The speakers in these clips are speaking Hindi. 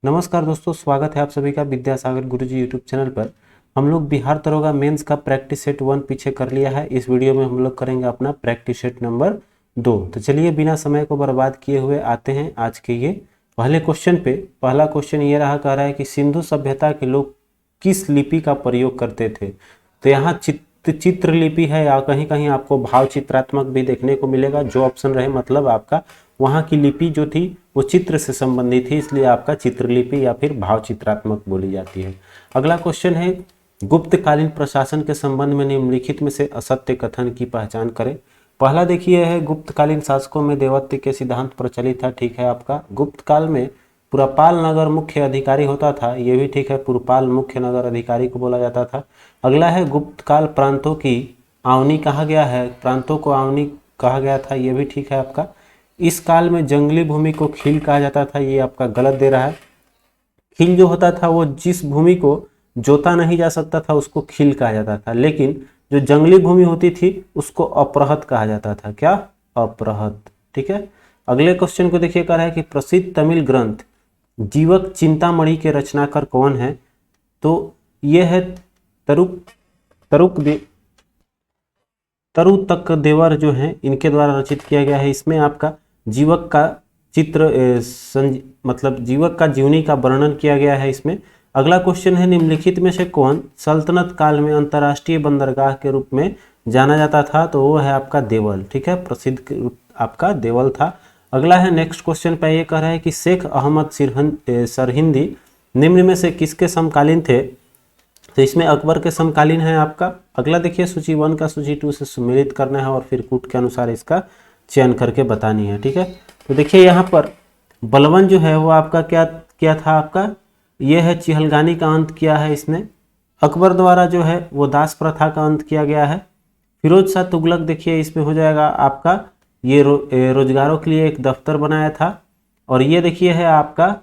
नमस्कार दोस्तों, स्वागत है आप सभी का विद्यासागर गुरुजी यूट्यूब चैनल पर। हम लोग बिहार दरोगा मेंस का प्रैक्टिस सेट 1 पीछे कर लिया है। इस वीडियो में हम लोग करेंगे अपना प्रैक्टिस सेट नंबर 2। तो चलिए बिना समय को बर्बाद किए हुए आते हैं आज के ये पहले क्वेश्चन पे। पहला क्वेश्चन ये रहा, कह रहा है कि सिंधु सभ्यता के लोग किस लिपि का प्रयोग करते थे। तो यहाँ चित्र लिपि है या कहीं कहीं आपको भाव चित्रात्मक भी देखने को मिलेगा। जो ऑप्शन रहे मतलब आपका वहाँ की लिपि जो थी वो चित्र से संबंधित थी, इसलिए आपका चित्रलिपि या फिर भाव चित्रात्मक बोली जाती है। अगला क्वेश्चन है, गुप्तकालीन प्रशासन के संबंध में निम्नलिखित में से असत्य कथन की पहचान करें। पहला देखिए है, गुप्तकालीन शासकों में देवत्व के सिद्धांत प्रचलित था। ठीक है आपका। गुप्त काल में पुरपाल नगर मुख्य अधिकारी होता था, ये भी ठीक है, पुरपाल मुख्य नगर अधिकारी को बोला जाता था। अगला है, गुप्त काल प्रांतों की आवनी कहा गया है, प्रांतों को आवनी कहा गया था, ये भी ठीक है आपका। इस काल में जंगली भूमि को खील कहा जाता था, ये आपका गलत दे रहा है। खील जो होता था वो जिस भूमि को जोता नहीं जा सकता था उसको खील कहा जाता था, लेकिन जो जंगली भूमि होती थी उसको अपरहत कहा जाता था। क्या? अपरहत। ठीक है। अगले क्वेश्चन को देखिए, कह रहा है कि प्रसिद्ध तमिल ग्रंथ जीवक चिंतामणि के रचनाकार कौन है। तो ये है तरुतक देवर जो है इनके द्वारा रचित किया गया है। इसमें आपका जीवक का चित्र मतलब जीवक का जीवनी का वर्णन किया गया है इसमें। अगला क्वेश्चन है, निम्नलिखित में से कौन सल्तनत काल में अंतर्राष्ट्रीय बंदरगाह के रूप में जाना जाता था। तो वो है आपका देवल। ठीक है, प्रसिद्ध आपका देवल था। अगला है, नेक्स्ट क्वेश्चन पे ये कह रहा है कि शेख अहमद सरहिंदी निम्न में से किसके समकालीन थे। तो इसमें अकबर के समकालीन है आपका। अगला देखिए, सूची 1 का सूची 2 से सुमेलित करना है और फिर कूट के अनुसार इसका चयन करके बतानी है। ठीक है। तो देखिए यहाँ पर बलबन जो है वो आपका क्या था आपका, ये है चिहलगानी का अंत किया है इसने। अकबर द्वारा जो है वो दास प्रथा का अंत किया गया है। फिरोज शाह तुगलक देखिए इसमें हो जाएगा आपका, ये रोजगारों के लिए एक दफ्तर बनाया था। और ये देखिए है आपका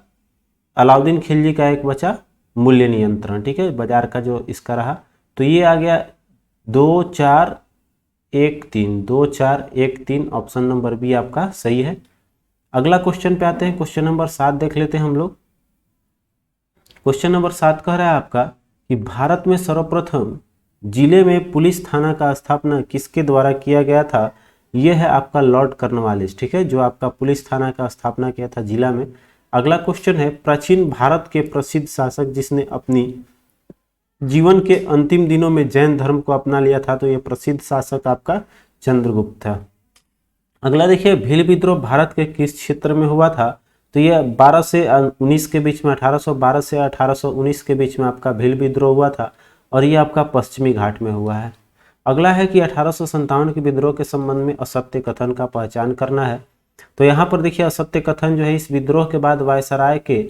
अलाउद्दीन खिलजी का एक बचा मूल्य नियंत्रण। ठीक है, बाजार का जो इसका रहा। तो ये आ गया 2 4 1 3, 2 4 1 3, ऑप्शन नंबर बी आपका सही है। अगला क्वेश्चन पे आते हैं, क्वेश्चन नंबर 7 देख लेते हैं हम लोग। क्वेश्चन नंबर 7 कह रहा है आपका कि भारत में सर्वप्रथम जिले में पुलिस थाना का स्थापना किसके द्वारा किया गया था। यह है आपका लॉर्ड कर्नवालिस। ठीक है, जो आपका पुलिस थाना का स्थापना किया था जिला में। अगला क्वेश्चन है, प्राचीन भारत के प्रसिद्ध शासक जिसने अपनी जीवन के अंतिम दिनों में जैन धर्म को अपना लिया था। तो यह प्रसिद्ध शासक आपका चंद्रगुप्त था। अगला देखिए, भील विद्रोह भारत के किस क्षेत्र में हुआ था। तो यह 12 से 19 के बीच में, 1812 से 1819 के बीच में आपका भील विद्रोह हुआ था और यह आपका पश्चिमी घाट में हुआ है। अगला है कि 1857 के विद्रोह के संबंध में असत्य कथन का पहचान करना है। तो यहाँ पर देखिए असत्य कथन जो है, इस विद्रोह के बाद वायसराय के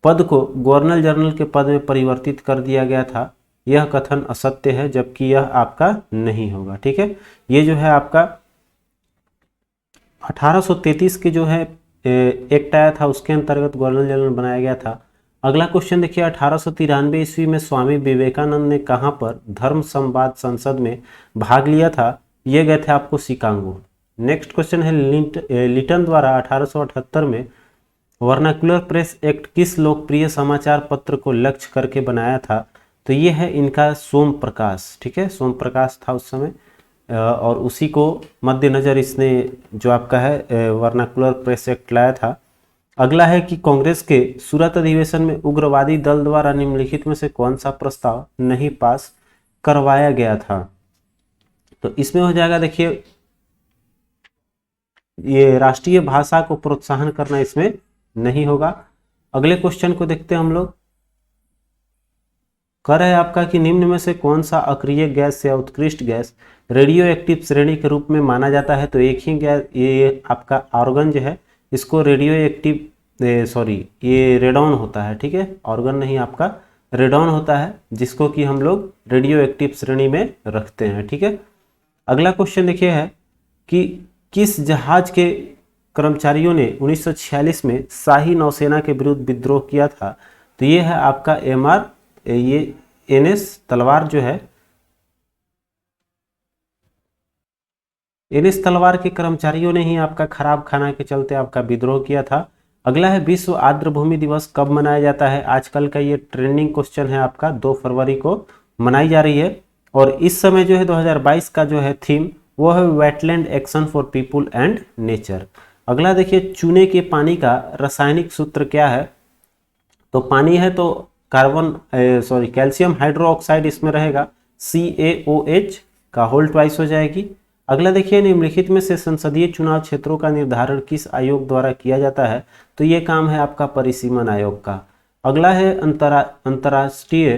पद को गवर्नर जनरल के पद में परिवर्तित कर दिया गया था। यह कथन असत्य है, जबकि यह आपका नहीं होगा। ठीक है, ये जो है आपका 1833 के जो है एक्ट आया था उसके अंतर्गत गवर्नर जनरल बनाया गया था। अगला क्वेश्चन देखिए, 1893 ईस्वी में स्वामी विवेकानंद ने कहाँ पर धर्म संवाद संसद में भाग लिया था। ये गए थे आपको शिकागो। नेक्स्ट क्वेश्चन है, लिटन द्वारा 1878 में वर्नाकुलर प्रेस एक्ट किस लोकप्रिय समाचार पत्र को लक्ष्य करके बनाया था। तो ये है इनका सोम प्रकाश। ठीक है, सोम प्रकाश था उस समय और उसी को मद्देनजर इसने जो आपका है वर्नाकुलर प्रेस एक्ट लाया था। अगला है कि कांग्रेस के सूरत अधिवेशन में उग्रवादी दल द्वारा निम्नलिखित में से कौन सा प्रस्ताव नहीं पास करवाया गया था। तो इसमें हो जाएगा देखिए, ये राष्ट्रीय भाषा को प्रोत्साहन करना इसमें नहीं होगा। अगले क्वेश्चन को देखते हैं हम लोग। कर है आपका कि निम्न में से कौन सा अक्रिय गैस या उत्कृष्ट गैस रेडियो एक्टिव श्रेणी के रूप में माना जाता है। तो एक ही गैस, ये आपका आर्गन जो है इसको रेडियो एक्टिव ये रेडॉन होता है। ठीक है, ऑर्गन नहीं आपका रेडॉन होता है, जिसको कि हम लोग रेडियो एक्टिव श्रेणी में रखते हैं। ठीक है। अगला क्वेश्चन देखिए है कि किस जहाज के कर्मचारियों ने 1946 में शाही नौसेना के विरुद्ध विद्रोह किया था। तो ये है आपका ये NS तलवार जो है, NS तलवार के कर्मचारियों ने ही आपका खराब खाना के चलते आपका विद्रोह किया था। अगला है विश्व आर्द्र भूमि दिवस कब मनाया जाता है। आजकल का ये ट्रेंडिंग क्वेश्चन है आपका, 2 फरवरी को मनाई जा रही है। और इस समय जो है 2022 का जो है थीम वो है wetland action for people and nature. अगला देखिए, चूने के पानी का रासायनिक सूत्र क्या है। तो पानी है तो कैल्शियम हाइड्रोक्साइड इसमें रहेगा, CaOH का होल ट्वाइस हो जाएगी। अगला देखिए, निम्नलिखित में से संसदीय चुनाव क्षेत्रों का निर्धारण किस आयोग द्वारा किया जाता है। तो ये काम है आपका परिसीमन आयोग का। अगला है अंतर्राष्ट्रीय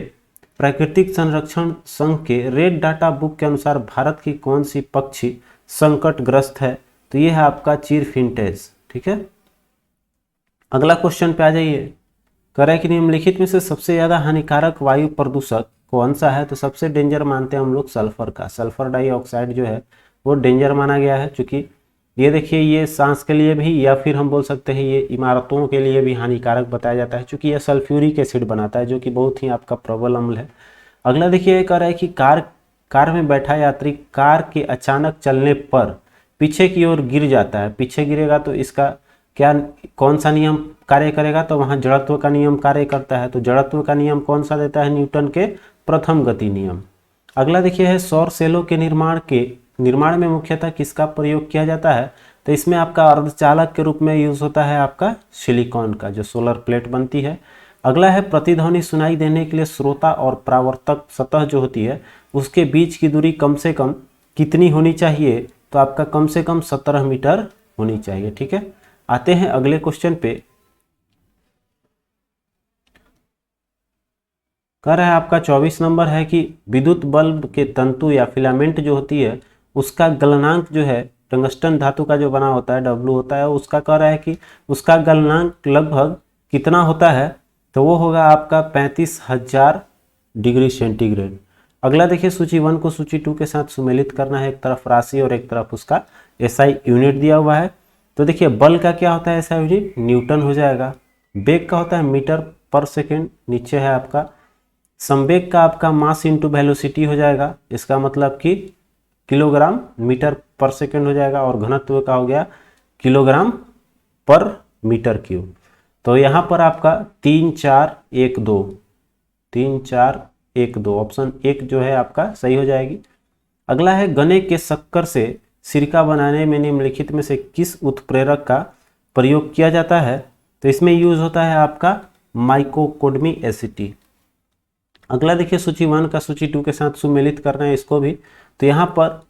प्राकृतिक संरक्षण संघ के रेड डाटा बुक के अनुसार भारत की कौन सी पक्षी संकटग्रस्त है। तो ये है आपका चीर फिंटेज। ठीक है, अगला क्वेश्चन पे आ जाइए। कह रहा है कि निम्नलिखित में से सबसे ज्यादा हानिकारक वायु प्रदूषक कौन सा है। तो सबसे डेंजर मानते हैं हम लोग सल्फर का, सल्फर डाइऑक्साइड जो है वो डेंजर माना गया है, क्योंकि ये देखिए ये सांस के लिए भी, या फिर हम बोल सकते हैं ये इमारतों के लिए भी हानिकारक बताया जाता है, क्योंकि ये सल्फ्यूरिक एसिड बनाता है जो कि बहुत ही आपका प्रबल अम्ल है। अगला देखिए, कह रहा है कि कार में बैठा यात्री कार के अचानक चलने पर पीछे की ओर गिर जाता है। पीछे गिरेगा तो इसका क्या, कौन सा नियम कार्य करेगा। तो वहाँ जड़त्व का नियम कार्य करता है। तो जड़त्व का नियम कौन सा देता है, न्यूटन के प्रथम गति नियम। अगला देखिए है, सौर सेलों के निर्माण में मुख्यतः किसका प्रयोग किया जाता है। तो इसमें आपका अर्धचालक के रूप में यूज होता है आपका सिलिकॉन का, जो सोलर प्लेट बनती है। अगला है, प्रतिध्वनि सुनाई देने के लिए श्रोता और परावर्तक सतह जो होती है उसके बीच की दूरी कम से कम कितनी होनी चाहिए। तो आपका कम से कम 17 मीटर होनी चाहिए। ठीक है, आते हैं अगले क्वेश्चन पे। कह रहा है आपका 24 नंबर है कि विद्युत बल्ब के तंतु या फिलामेंट जो होती है उसका गलनांक जो है, टंगस्टन धातु का जो बना होता है W होता है, उसका कह रहा है कि उसका गलनांक लगभग कितना होता है। तो वो होगा आपका 35,000 डिग्री सेंटीग्रेड। अगला देखिए, सूची 1 को सूची 2 के साथ सुमेलित करना है। एक तरफ राशि और एक तरफ उसका SI यूनिट दिया हुआ है। तो देखिए, बल का क्या होता है SI यूनिट, न्यूटन हो जाएगा। बेग का होता है मीटर पर सेकेंड, नीचे है आपका। संवेग का आपका मास इंटू वेलोसिटी हो जाएगा, इसका मतलब कि किलोग्राम मीटर पर सेकेंड हो जाएगा। और घनत्व का हो गया किलोग्राम पर मीटर क्यूब। तो यहाँ पर आपका 3 4 1 2 3 4 1 2 ऑप्शन 1 जो है आपका सही हो जाएगी। अगला है, गन्ने के शक्कर से सिरका बनाने में निम्नलिखित में से किस उत्प्रेरक का प्रयोग किया जाता है। तो इसमें यूज होता है आपका माइकोकोडमी एसिटी। अगला देखिए, सूची 1 का सूची 2 के साथ सुमेलित करना है इसको भी। तो यहाँ पर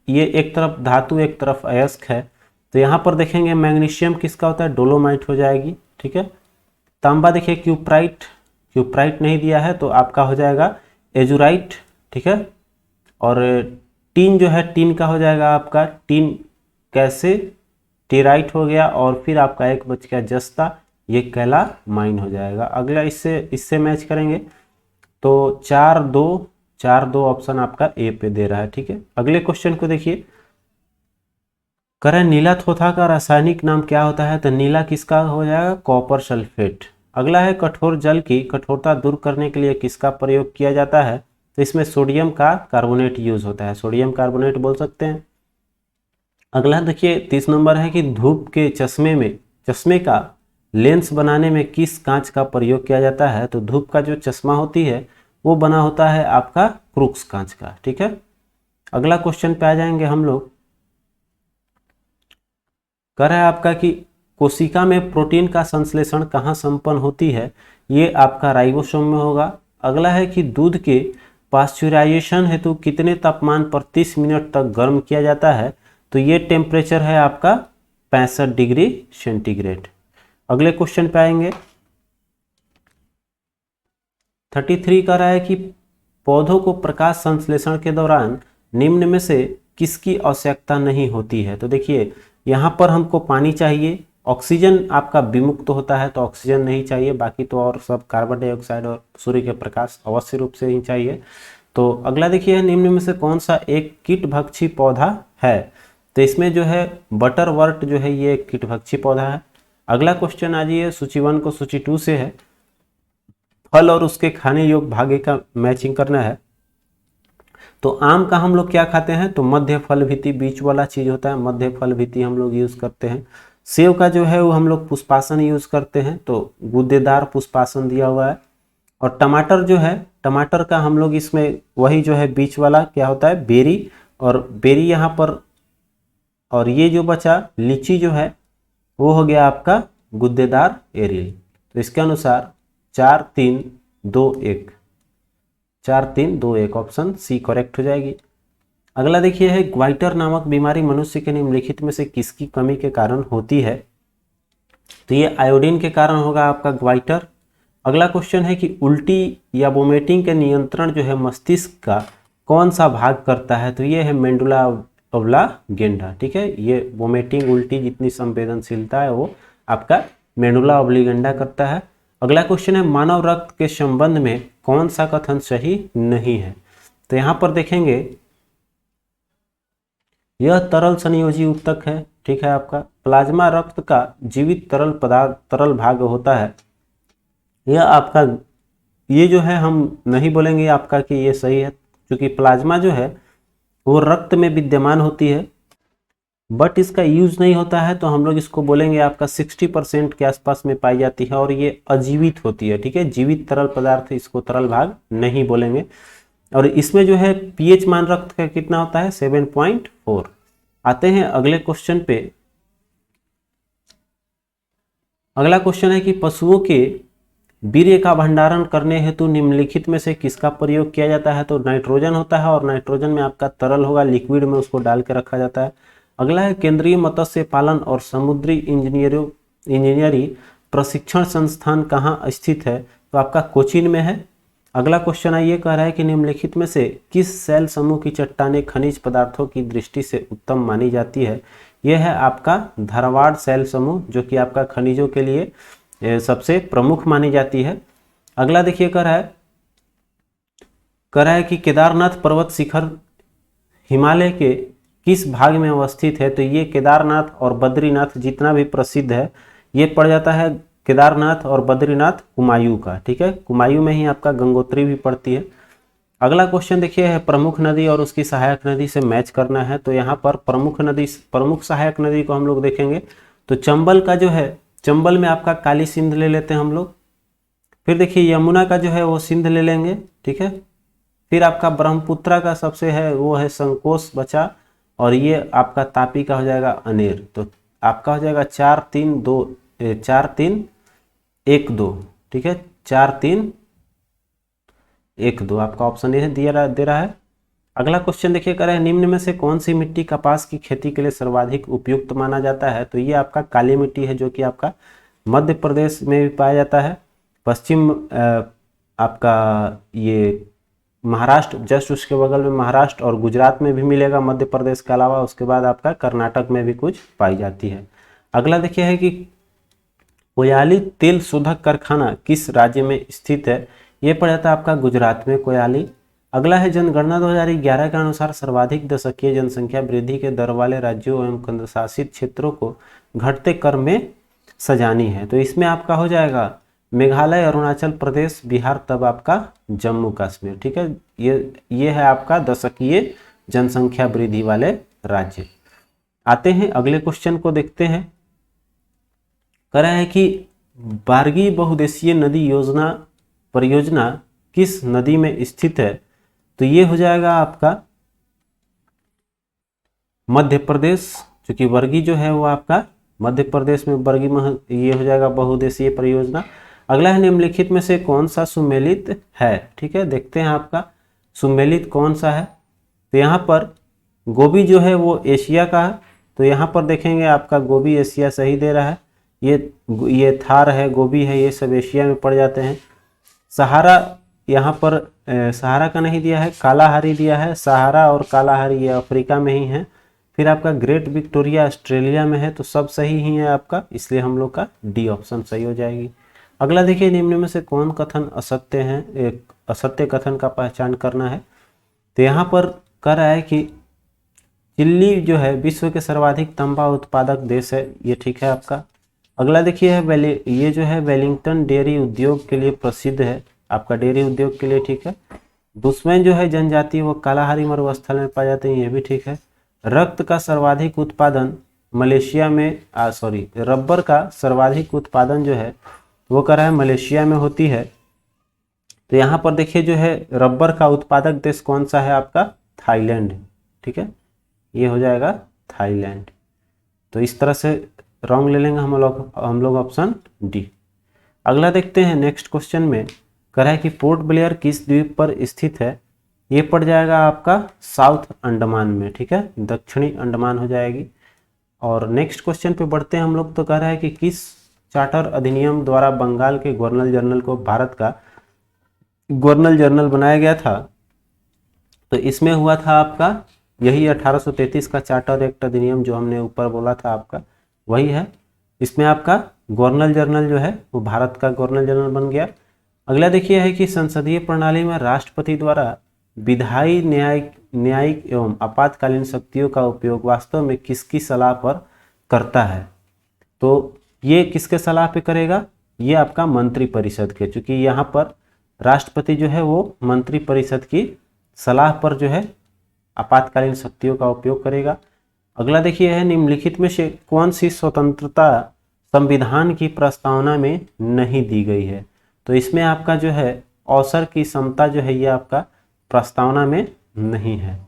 ये एक तरफ धातु एक तरफ अयस्क है। तो यहाँ पर देखेंगे मैग्नीशियम किसका होता है, डोलोमाइट हो जाएगी। ठीक है, तांबा देखिए क्यूप्राइट नहीं दिया है तो आपका हो जाएगा एजुराइट। ठीक है, और टीन जो है, टीन का हो जाएगा आपका टीन कैसे टेराइट हो गया। और फिर आपका एक बच गया जस्ता, ये कैला माइन हो जाएगा। अगला इससे मैच करेंगे तो 4 2 ऑप्शन आपका ए पे दे रहा है। ठीक है, अगले क्वेश्चन को देखिए। करें, नीला थोथा का रासायनिक नाम क्या होता है। तो नीला किसका हो जाएगा, कॉपर सल्फेट। अगला है, कठोर जल की कठोरता दूर करने के लिए किसका प्रयोग किया जाता है। तो इसमें सोडियम का कार्बोनेट यूज होता है, सोडियम कार्बोनेट बोल सकते हैं। अगला देखिए 30 नंबर है कि धूप के चश्मे का लेंस बनाने में किस कांच का प्रयोग किया जाता है। तो धूप का जो चश्मा होती है वो बना होता है आपका क्रूक्स कांच का। ठीक है, अगला क्वेश्चन पे आ जाएंगे हम लोग। कह रहा है आपका कि कोशिका में प्रोटीन का संश्लेषण कहाँ संपन्न होती है। ये आपका राइबोसोम में होगा। अगला है कि दूध के पास्चुराइजेशन हेतु कितने तापमान पर 30 मिनट तक गर्म किया जाता है। तो ये टेम्परेचर है आपका 65 डिग्री सेंटीग्रेड। अगले क्वेश्चन पे आएंगे। 33 कह रहा है कि पौधों को प्रकाश संश्लेषण के दौरान निम्न में से किसकी आवश्यकता नहीं होती है। तो देखिए, यहाँ पर हमको पानी चाहिए, ऑक्सीजन आपका विमुक्त होता है तो ऑक्सीजन नहीं चाहिए, बाकी तो और सब कार्बन डाइऑक्साइड और सूर्य के प्रकाश अवश्य रूप से ही चाहिए। तो अगला देखिए, निम्न में से कौन सा एक कीटभक्षी पौधा है। तो इसमें जो है बटरवर्ट जो है ये एक कीटभक्षी पौधा है। अगला क्वेश्चन आ जाइए, सूची 1 को सूची 2 से है। फल और उसके खाने योग्य भागे का मैचिंग करना है। तो आम का हम लोग क्या खाते हैं, तो मध्य फल भीति बीच वाला चीज होता है, मध्य फल भीति हम लोग यूज करते हैं। सेव का जो है वो हम लोग पुष्पासन यूज करते हैं, तो गूदेदार पुष्पासन दिया हुआ है। और टमाटर जो है, टमाटर का हम लोग इसमें वही जो है बीच वाला क्या होता है, बेरी, और बेरी यहाँ पर, और ये जो बचा लीची जो है वो हो गया आपका गुद्देदार एरियल। तो इसके अनुसार 4 3 2 1, 4 3 2 1 ऑप्शन सी करेक्ट हो जाएगी। अगला देखिए है, ग्वाइटर नामक बीमारी मनुष्य के निम्नलिखित में से किसकी कमी के कारण होती है? तो ये आयोडीन के कारण होगा आपका ग्वाइटर। अगला क्वेश्चन है कि उल्टी या वोमिटिंग के नियंत्रण जो है मस्तिष्क का कौन सा भाग करता है? तो ये है मेंडुला ऑब्लिगेंडा, ठीक है। ये वोमिटिंग, उल्टी जितनी संवेदनशीलता है वो आपका मेंडुला ऑब्लिगेंडा करता है। अगला क्वेश्चन है, मानव रक्त के संबंध में कौन सा कथन सही नहीं है? तो यहाँ पर देखेंगे, यह तरल संयोजी ऊतक है, ठीक है। आपका प्लाज्मा रक्त का जीवित तरल पदार्थ, तरल भाग होता है। यह आपका, ये जो है हम नहीं बोलेंगे आपका कि ये सही है, क्योंकि प्लाज्मा जो है वो रक्त में विद्यमान होती है बट इसका यूज नहीं होता है, तो हम लोग इसको बोलेंगे आपका 60% के आसपास में पाई जाती है और ये अजीवित होती है, ठीक है। जीवित तरल पदार्थ, इसको तरल भाग नहीं बोलेंगे। और इसमें जो है पीएच मान रक्त का कितना होता है, 7.4। आते हैं अगले क्वेश्चन पे। अगला क्वेश्चन है कि पशुओं के वीर्य का भंडारण करने हेतु निम्नलिखित में से किसका प्रयोग किया जाता है? तो नाइट्रोजन होता है, और नाइट्रोजन में आपका तरल होगा, लिक्विड में उसको डाल के रखा जाता है। अगला है, केंद्रीय मत्स्य पालन और समुद्री इंजीनियरिंग प्रशिक्षण संस्थान कहाँ स्थित है? तो आपका कोचीन में है। अगला क्वेश्चन है, ये कह रहा है कि निम्नलिखित में से किस सेल समूह की चट्टानें खनिज पदार्थों की दृष्टि से उत्तम मानी जाती है? यह है आपका धारवाड़ सेल समूह, जो कि आपका खनिजों के लिए सबसे प्रमुख मानी जाती है। अगला देखिए, कह रहा है कि केदारनाथ पर्वत शिखर हिमालय के किस भाग में अवस्थित है? तो ये केदारनाथ और बद्रीनाथ जितना भी प्रसिद्ध है, ये पड़ जाता है केदारनाथ और बद्रीनाथ कुमायूं का, ठीक है। कुमायूं में ही आपका गंगोत्री भी पड़ती है। अगला क्वेश्चन देखिए है, प्रमुख नदी और उसकी सहायक नदी से मैच करना है। तो यहाँ पर प्रमुख नदी, प्रमुख सहायक नदी को हम लोग देखेंगे तो चंबल का जो है, चंबल में आपका काली सिंध ले लेते हैं हम लोग। फिर देखिए यमुना का जो है वो सिंध ले लेंगे, ठीक है। फिर आपका ब्रह्मपुत्रा का सबसे है वो है संकोश बचा, और ये आपका तापी का हो जाएगा अनेर। तो आपका हो जाएगा 4 3 1 2, ठीक है। 4 3 1 2 आपका ऑप्शन ये दे रहा है। अगला क्वेश्चन देखिए, कह रहे हैं निम्न में से कौन सी मिट्टी कपास की खेती के लिए सर्वाधिक उपयुक्त माना जाता है? तो ये आपका काली मिट्टी है, जो कि आपका मध्य प्रदेश में भी पाया जाता है। पश्चिम आपका ये महाराष्ट्र, जस्ट उसके बगल में महाराष्ट्र और गुजरात में भी मिलेगा मध्य प्रदेश के अलावा। उसके बाद आपका कर्नाटक में भी कुछ पाई जाती है। अगला देखिए है कि कोयाली तेल शोधक कारखाना किस राज्य में स्थित है? ये पड़ जाता है आपका गुजरात में, कोयाली। अगला है, जनगणना 2011 के अनुसार सर्वाधिक दशकीय जनसंख्या वृद्धि के दर वाले राज्यों एवं केंद्र शासित क्षेत्रों को घटते क्रम में सजानी है। तो इसमें आपका हो जाएगा मेघालय, अरुणाचल प्रदेश, बिहार, तब आपका जम्मू कश्मीर, ठीक है। ये है आपका दशकीय जनसंख्या वृद्धि वाले राज्य। आते हैं अगले क्वेश्चन को देखते हैं। कह रहा है कि बार्गी बहुउद्देशीय नदी परियोजना किस नदी में स्थित है? तो ये हो जाएगा आपका मध्य प्रदेश, क्योंकि बरगी जो है वो आपका मध्य प्रदेश में बरगी ये हो जाएगा बहुउद्देशीय परियोजना। अगला है, निम्नलिखित में से कौन सा सुमेलित है? ठीक है, देखते हैं आपका सुमेलित कौन सा है। तो यहाँ पर गोबी जो है वो एशिया का है, तो यहाँ पर देखेंगे आपका गोबी एशिया सही दे रहा है। ये थार है, गोबी है, ये सब एशिया में पड़ जाते हैं। सहारा यहाँ पर सहारा का नहीं दिया है, कालाहारी दिया है। सहारा और कालाहारी ये अफ्रीका में ही है। फिर आपका ग्रेट विक्टोरिया ऑस्ट्रेलिया में है, तो सब सही ही है आपका, इसलिए हम लोग का डी ऑप्शन सही हो जाएगी। अगला देखिए, निम्न में से कौन कथन असत्य है? एक असत्य कथन का पहचान करना है। तो यहाँ पर कह रहा है कि चिली जो है विश्व के सर्वाधिक तंबा उत्पादक देश है, ये ठीक है आपका। अगला देखिए है ये जो है वेलिंगटन डेयरी उद्योग के लिए प्रसिद्ध है, आपका डेयरी उद्योग के लिए ठीक है। दुश्मन जो है जनजाति वो कालाहारी मरुस्थल में पाए जाते हैं, ये भी ठीक है। रक्त का सर्वाधिक उत्पादन मलेशिया में रबर का सर्वाधिक उत्पादन जो है वो कर रहा है मलेशिया में होती है। तो यहाँ पर देखिए जो है रबर का उत्पादक देश कौन सा है आपका, थाईलैंड। ठीक है, ये हो जाएगा थाईलैंड। तो इस तरह से रॉन्ग ले लेंगे हम लोग ऑप्शन डी। अगला देखते हैं नेक्स्ट क्वेश्चन में, कह रहा है कि पोर्ट ब्लेयर किस द्वीप पर स्थित है। ये पड़ जाएगा आपका साउथ अंडमान में। ठीक है, दक्षिणी अंडमान हो जाएगी। और नेक्स्ट क्वेश्चन पे बढ़ते हैं हम लोग। तो कह रहा है कि किस चार्टर अधिनियम द्वारा बंगाल के गवर्नर जनरल को भारत का गवर्नर जनरल बनाया गया था। तो इसमें हुआ था आपका यही 1833 का चार्टर एक्ट अधिनियम जो हमने ऊपर बोला था आपका, वही है। इसमें आपका गवर्नर जनरल जो है वो भारत का गवर्नर जनरल बन गया। अगला देखिए है कि संसदीय प्रणाली में राष्ट्रपति द्वारा विधायी, न्यायिक एवं आपातकालीन शक्तियों का उपयोग वास्तव में किसकी सलाह पर करता है। तो ये किसके सलाह पे करेगा, ये आपका मंत्री परिषद के, चूंकि यहाँ पर राष्ट्रपति जो है वो मंत्री परिषद की सलाह पर जो है आपातकालीन शक्तियों का उपयोग करेगा। अगला देखिए है निम्नलिखित में से कौन सी स्वतंत्रता संविधान की प्रस्तावना में नहीं दी गई है। तो इसमें आपका जो है अवसर की समता जो है ये आपका प्रस्तावना में नहीं है।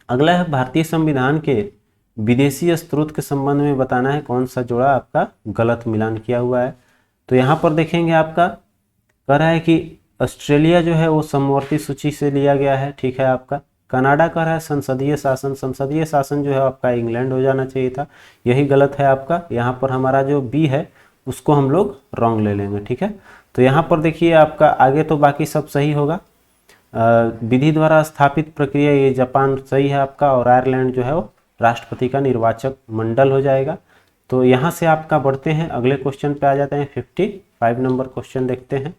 अगला है भारतीय संविधान के विदेशी स्रोत के संबंध में बताना है कौन सा जोड़ा आपका गलत मिलान किया हुआ है। तो यहाँ पर देखेंगे आपका कह रहा है कि ऑस्ट्रेलिया जो है वो समवर्ती सूची से लिया गया है। ठीक है, आपका कनाडा कह रहा है संसदीय शासन, संसदीय शासन जो है आपका इंग्लैंड हो जाना चाहिए था, यही गलत है आपका। यहाँ पर हमारा जो बी है उसको हम लोग रॉन्ग ले लेंगे। ठीक है, तो यहाँ पर देखिए आपका आगे तो बाकी सब सही होगा। विधि द्वारा स्थापित प्रक्रिया ये जापान सही है आपका, और आयरलैंड जो है वो राष्ट्रपति का निर्वाचक मंडल हो जाएगा। तो यहाँ से आपका बढ़ते हैं अगले क्वेश्चन पे आ जाते हैं। 55 नंबर क्वेश्चन देखते हैं।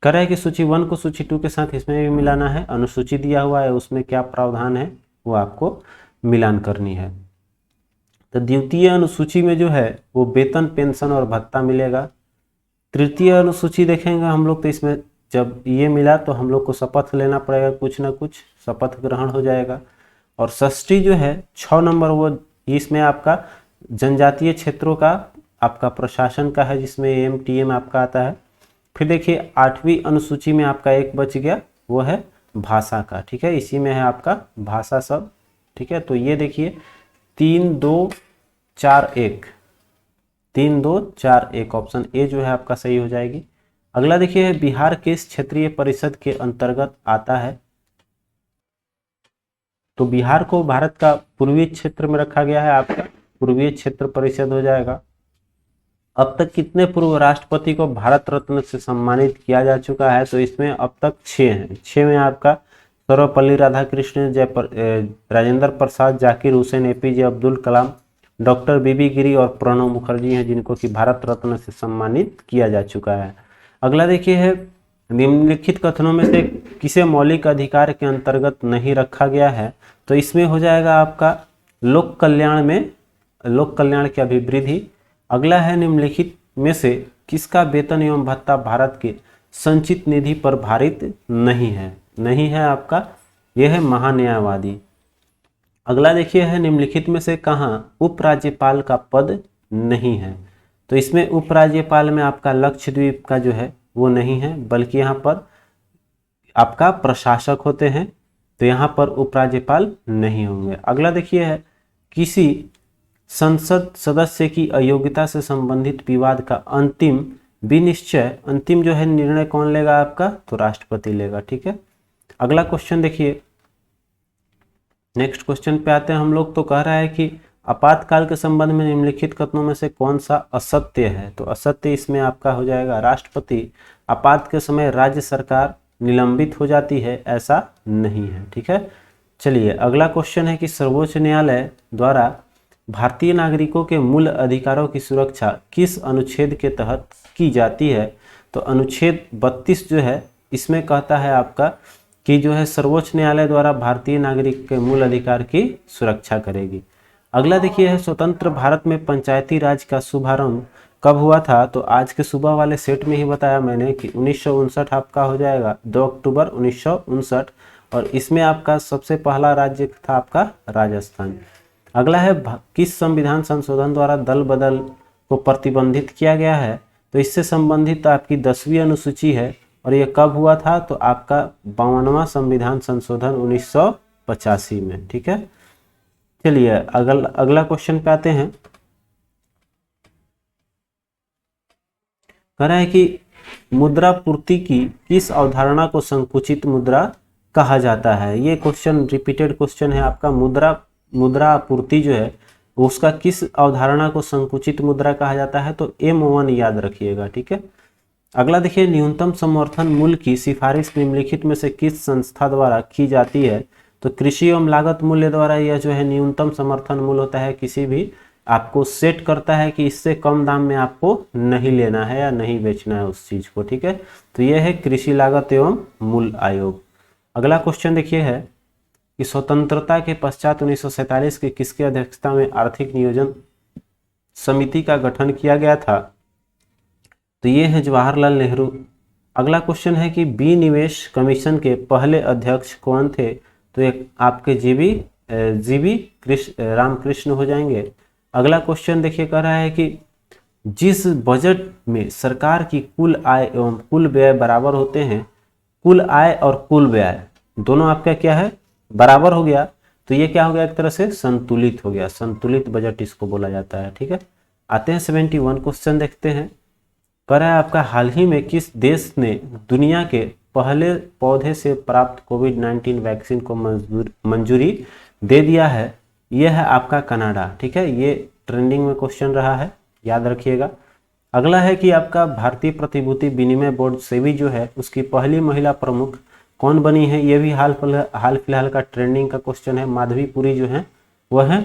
कह रहा है कि सूची 1 को सूची 2 के साथ इसमें भी मिलाना है। अनुसूची दिया हुआ है उसमें क्या प्रावधान है वो आपको मिलान करनी है। तो द्वितीय अनुसूची में जो है वो वेतन, पेंशन और भत्ता मिलेगा। तृतीय अनुसूची देखेंगे हम लोग, तो इसमें जब ये मिला तो हम लोग को शपथ लेना पड़ेगा, कुछ ना कुछ शपथ ग्रहण हो जाएगा। और षष्ठी जो है 6 नंबर वो इसमें आपका जनजातीय क्षेत्रों का आपका प्रशासन का है, जिसमें AMTM आपका आता है। फिर देखिए 8वीं अनुसूची में आपका एक बच गया, वो है भाषा का। ठीक है, इसी में है आपका भाषा सब। ठीक है, तो ये देखिए 3 2 4 1 3 2 4 1 ऑप्शन ए जो है आपका सही हो जाएगी। अगला देखिए बिहार किस क्षेत्रीय परिषद के अंतर्गत आता है। तो बिहार को भारत का पूर्वी क्षेत्र में रखा गया है, आपका पूर्वी क्षेत्र परिषद हो जाएगा। अब तक कितने पूर्व राष्ट्रपति को भारत रत्न से सम्मानित किया जा चुका है। तो इसमें अब तक 6 हैं। 6 में आपका Sarvepalli Radhakrishnan, Rajendra Prasad, Zakir Hussain, APJ Abdul Kalam, doctor BB गिरी और प्रणब मुखर्जी हैं, जिनको कि भारत रत्न से सम्मानित किया जा चुका है। अगला देखिए है निम्नलिखित कथनों में से किसे मौलिक अधिकार के अंतर्गत नहीं रखा गया है। तो इसमें हो जाएगा आपका लोक कल्याण की अभिवृद्धि। अगला है निम्नलिखित में से किसका वेतन एवं भत्ता भारत के संचित निधि पर भारित नहीं है आपका, यह है महान्यायवादी। अगला देखिए है निम्नलिखित में से कहाँ उपराज्यपाल का पद नहीं है। तो इसमें उपराज्यपाल में आपका लक्षद्वीप का जो है वो नहीं है, बल्कि यहाँ पर आपका प्रशासक होते हैं। तो यहाँ पर उपराज्यपाल नहीं होंगे। अगला देखिए है किसी संसद सदस्य की अयोग्यता से संबंधित विवाद का अंतिम जो है निर्णय कौन लेगा आपका, तो राष्ट्रपति लेगा। ठीक है, अगला क्वेश्चन देखिए। नेक्स्ट क्वेश्चन पे आते हैं हम लोग। तो कह रहा है कि आपातकाल के संबंध में निम्नलिखित कथनों में से कौन सा असत्य है। तो असत्य इसमें आपका हो जाएगा राष्ट्रपति आपात के समय राज्य सरकार निलंबित हो जाती है, ऐसा नहीं है। ठीक है, चलिए अगला क्वेश्चन है कि सर्वोच्च न्यायालय द्वारा भारतीय नागरिकों के मूल अधिकारों की सुरक्षा किस अनुच्छेद के तहत की जाती है। तो अनुच्छेद 32 जो है इसमें कहता है आपका कि जो है सर्वोच्च न्यायालय द्वारा भारतीय नागरिक के मूल अधिकार की सुरक्षा करेगी। अगला देखिए है स्वतंत्र भारत में पंचायती राज का शुभारंभ कब हुआ था। तो आज के सुबह वाले सेट में ही बताया मैंने कि 1959 आपका हो जाएगा 2 अक्टूबर 1959, और इसमें आपका सबसे पहला राज्य था आपका राजस्थान। अगला है किस संविधान संशोधन द्वारा दल बदल को प्रतिबंधित किया गया है? तो इससे संबंधित आपकी 10वीं अनुसूची है और ये कब हुआ था? तो आपका 52वां संविधान संशोधन 1985 में। ठीक है, चलिए अगला क्वेश्चन पे आते हैं। कह रहा है कि मुद्रा पूर्ति की किस अवधारणा को संकुचित मुद्रा कहा जाता है? ये क्वेश्चन रिपीटेड क्वेश्चन है आपका। मुद्रा आपूर्ति जो है उसका किस अवधारणा को संकुचित मुद्रा कहा जाता है? तो M1 याद रखिएगा। ठीक है, अगला देखिए, न्यूनतम समर्थन मूल्य की सिफारिश निम्नलिखित में से किस संस्था द्वारा की जाती है? तो कृषि एवं लागत मूल्य द्वारा यह जो है न्यूनतम समर्थन मूल्य होता है, किसी भी आपको सेट करता है कि इससे कम दाम में आपको नहीं लेना है या नहीं बेचना है उस चीज को। ठीक है, तो यह है कृषि लागत एवं मूल्य आयोग। अगला क्वेश्चन देखिए है कि स्वतंत्रता के पश्चात 1947 के किसकी अध्यक्षता में आर्थिक नियोजन समिति का गठन किया गया था? तो ये है जवाहरलाल नेहरू। अगला क्वेश्चन है कि विनिवेश कमीशन के पहले अध्यक्ष कौन थे? तो एक आपके जीवी रामकृष्ण हो जाएंगे। अगला क्वेश्चन देखिए, कह रहा है कि जिस बजट में सरकार की कुल आय एवं कुल व्यय बराबर होते हैं, कुल आय और कुल व्यय दोनों आपका क्या है? बराबर हो गया, तो ये क्या हो गया? एक तरह से संतुलित हो गया, संतुलित बजट इसको बोला जाता है। ठीक है, आते हैं 71 क्वेश्चन देखते हैं। कह रहा है आपका हाल ही में किस देश ने दुनिया के पहले पौधे से प्राप्त कोविड-19 वैक्सीन को मंजूरी दे दिया है? यह है आपका कनाडा। ठीक है, ये ट्रेंडिंग में क्वेश्चन रहा है, याद रखिएगा। अगला है कि आपका भारतीय प्रतिभूति विनिमय बोर्ड सेबी जो है उसकी पहली महिला प्रमुख कौन बनी है? ये भी हाल फिलहाल का ट्रेंडिंग का क्वेश्चन है, माधवी पुरी जो है वह है।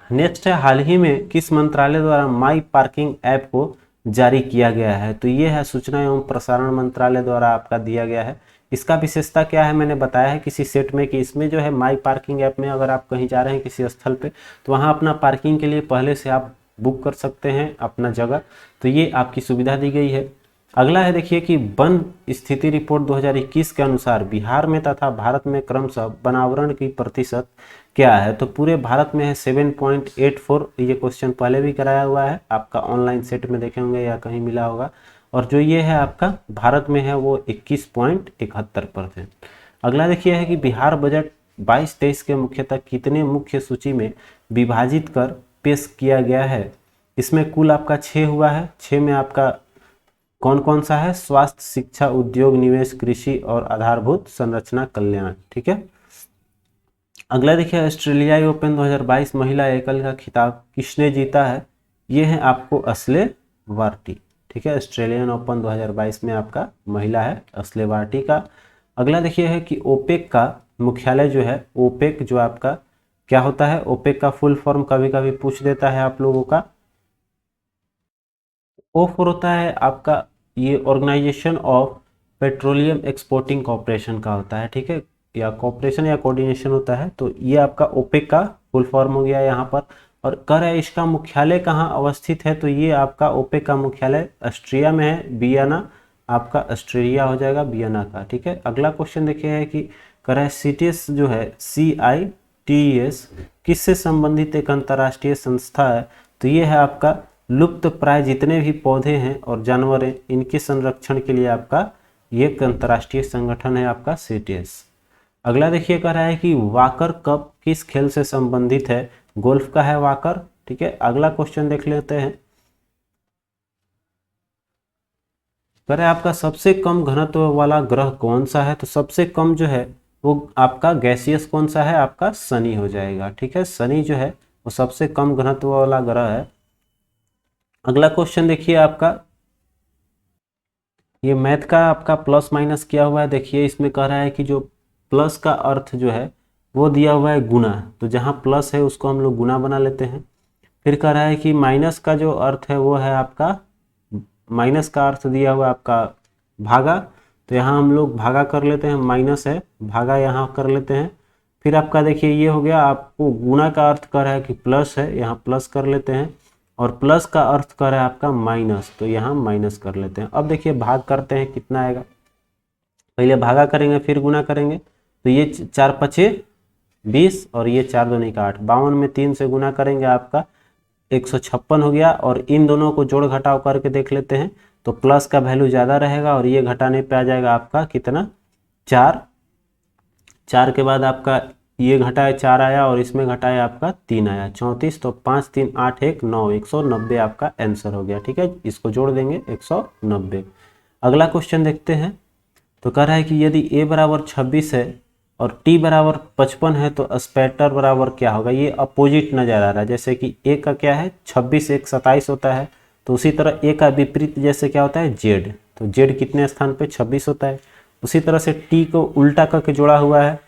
नेक्स्ट है, हाल ही में किस मंत्रालय द्वारा माई पार्किंग ऐप को जारी किया गया है? तो ये है सूचना एवं प्रसारण मंत्रालय द्वारा आपका दिया गया है। इसका विशेषता क्या है? मैंने बताया है किसी सेट में कि इसमें जो है माई पार्किंग ऐप में अगर आप कहीं जा रहे हैं किसी स्थल पे, तो वहाँ अपना पार्किंग के लिए पहले से आप बुक कर सकते हैं अपना जगह, तो ये आपकी सुविधा दी गई है। अगला है देखिए कि वन स्थिति रिपोर्ट 2021 के अनुसार बिहार में तथा भारत में क्रमशः वनावरण की प्रतिशत क्या है? तो पूरे भारत में है 7.84। ये क्वेश्चन पहले भी कराया हुआ है, आपका ऑनलाइन सेट में देखे होंगे या कहीं मिला होगा। और जो ये है आपका भारत में है वो 21.71%। अगला देखिए है कि बिहार बजट 22-23 के मुख्यतः कितने मुख्य सूची में विभाजित कर पेश किया गया है? इसमें कुल आपका 6 हुआ है। 6 में आपका कौन कौन सा है? स्वास्थ्य, शिक्षा, उद्योग, निवेश, कृषि और आधारभूत संरचना कल्याण। ठीक है, अगला देखिए, ऑस्ट्रेलियाई ओपन 2022 महिला एकल का खिताब किसने जीता है? ये है आपको अस्ले वार्टी। ठीक है, ऑस्ट्रेलियन ओपन 2022 में आपका महिला है अस्ले वार्टी का। अगला देखिए है कि ओपेक का मुख्यालय जो है, ओपेक जो आपका क्या होता है? ओपेक का फुल फॉर्म कभी कभी पूछ देता है आप लोगों का। ओफर होता है आपका ये organisation of petroleum exporting corporation का होता है। ठीक है, या कॉर्पोरेशन या कोऑर्डिनेशन होता है, तो ये आपका ओपेक का फुल फॉर्म हो गया यहाँ पर। और कह रहा है इसका मुख्यालय कहाँ अवस्थित है? तो ये आपका ओपेक का मुख्यालय ऑस्ट्रिया में है, वियना, आपका ऑस्ट्रेलिया हो जाएगा वियना का। ठीक है, अगला क्वेश्चन देखिए है कि कह रहा है CITES जो है CITES किससे संबंधित एक अंतर्राष्ट्रीय संस्था है? तो ये है आपका लुप्त प्राय जितने भी पौधे हैं और जानवर हैं इनके संरक्षण के लिए आपका ये अंतर्राष्ट्रीय संगठन है आपका CITES। अगला देखिए, कह रहा है कि वाकर कप किस खेल से संबंधित है? गोल्फ का है वाकर। ठीक है, अगला क्वेश्चन देख लेते हैं। कह रहा है आपका सबसे कम घनत्व वाला ग्रह कौन सा है? तो सबसे कम जो है वो आपका गैसियस कौन सा है? आपका शनि हो जाएगा। ठीक है, शनि जो है वो सबसे कम घनत्व वाला ग्रह है। अगला क्वेश्चन देखिए आपका, ये मैथ का आपका प्लस माइनस किया हुआ है। देखिए इसमें कह रहा है कि जो प्लस का अर्थ जो है वो दिया हुआ है गुना, तो जहाँ प्लस है उसको हम लोग गुना बना लेते हैं। फिर कह रहा है कि माइनस का जो अर्थ है वो है आपका, माइनस का अर्थ दिया हुआ आपका भागा, तो यहाँ हम लोग भागा कर लेते हैं, माइनस है भागा यहाँ कर लेते हैं। फिर आपका देखिए ये हो गया, आपको गुना का अर्थ कर रहा है कि प्लस है, यहाँ प्लस कर लेते हैं, और प्लस का अर्थ कर रहा है आपका माइनस, तो यहाँ माइनस कर लेते हैं। अब देखिए भाग करते हैं, कितना आएगा? पहले भागा करेंगे फिर गुना करेंगे, तो ये 4 × 5 = 20 और ये 4 दूनी का 8, 52 में 3 से गुना करेंगे आपका 156 हो गया। और इन दोनों को जोड़ घटाव करके देख लेते हैं तो प्लस का वैल्यू ज़्यादा रहेगा और ये घटाने पे आ जाएगा आपका कितना 4। 4 के बाद आपका ये घटाया 4 आया और इसमें घटाया आपका 3 आया 34, तो 5 3 8 1 9, 190 आपका आंसर हो गया। ठीक है, इसको जोड़ देंगे 190। अगला क्वेश्चन देखते हैं। तो कह रहा है कि यदि a बराबर 26 है और t बराबर 55 है तो स्पेक्टर बराबर क्या होगा। ये अपोजिट नजर आ रहा है, जैसे कि a का क्या है 26, एक 27 होता है, तो उसी तरह a का विपरीत जैसे क्या होता है z, तो z कितने स्थान पे 26 होता है। उसी तरह से t को उल्टा करके जोड़ा हुआ है,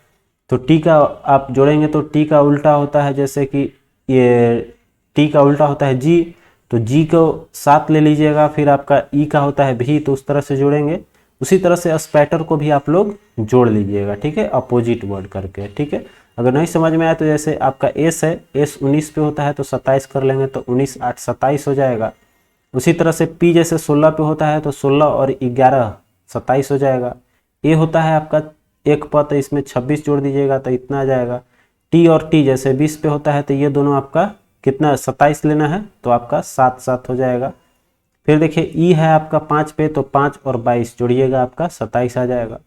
तो t का आप जोड़ेंगे तो t का उल्टा होता है, जैसे कि ये t का उल्टा होता है g, तो g को 7 ले लीजिएगा, फिर आपका e का होता है v, तो उस तरह से जोड़ेंगे। उसी तरह से स्पैटर को भी आप लोग जोड़ लीजिएगा, ठीक है, अपोजिट वर्ड करके। ठीक है, अगर नहीं समझ में आया तो जैसे आपका s है, s 19 पे होता है तो 27 कर लेंगे तो 19 8 27 हो जाएगा। उसी तरह से p जैसे 16 पे होता है तो 16 और 11 27 हो जाएगा। a होता है आपका एक पद, तो इसमें 26 जोड़ दीजिएगा तो इतना आ जाएगा। t और t जैसे 20 पे होता है तो ये दोनों आपका कितना 27 लेना है तो आपका 7 7 हो जाएगा। फिर देखिए e है आपका 5 पे, तो 5 और 22 जोड़िएगा आपका 27 आ जाएगा।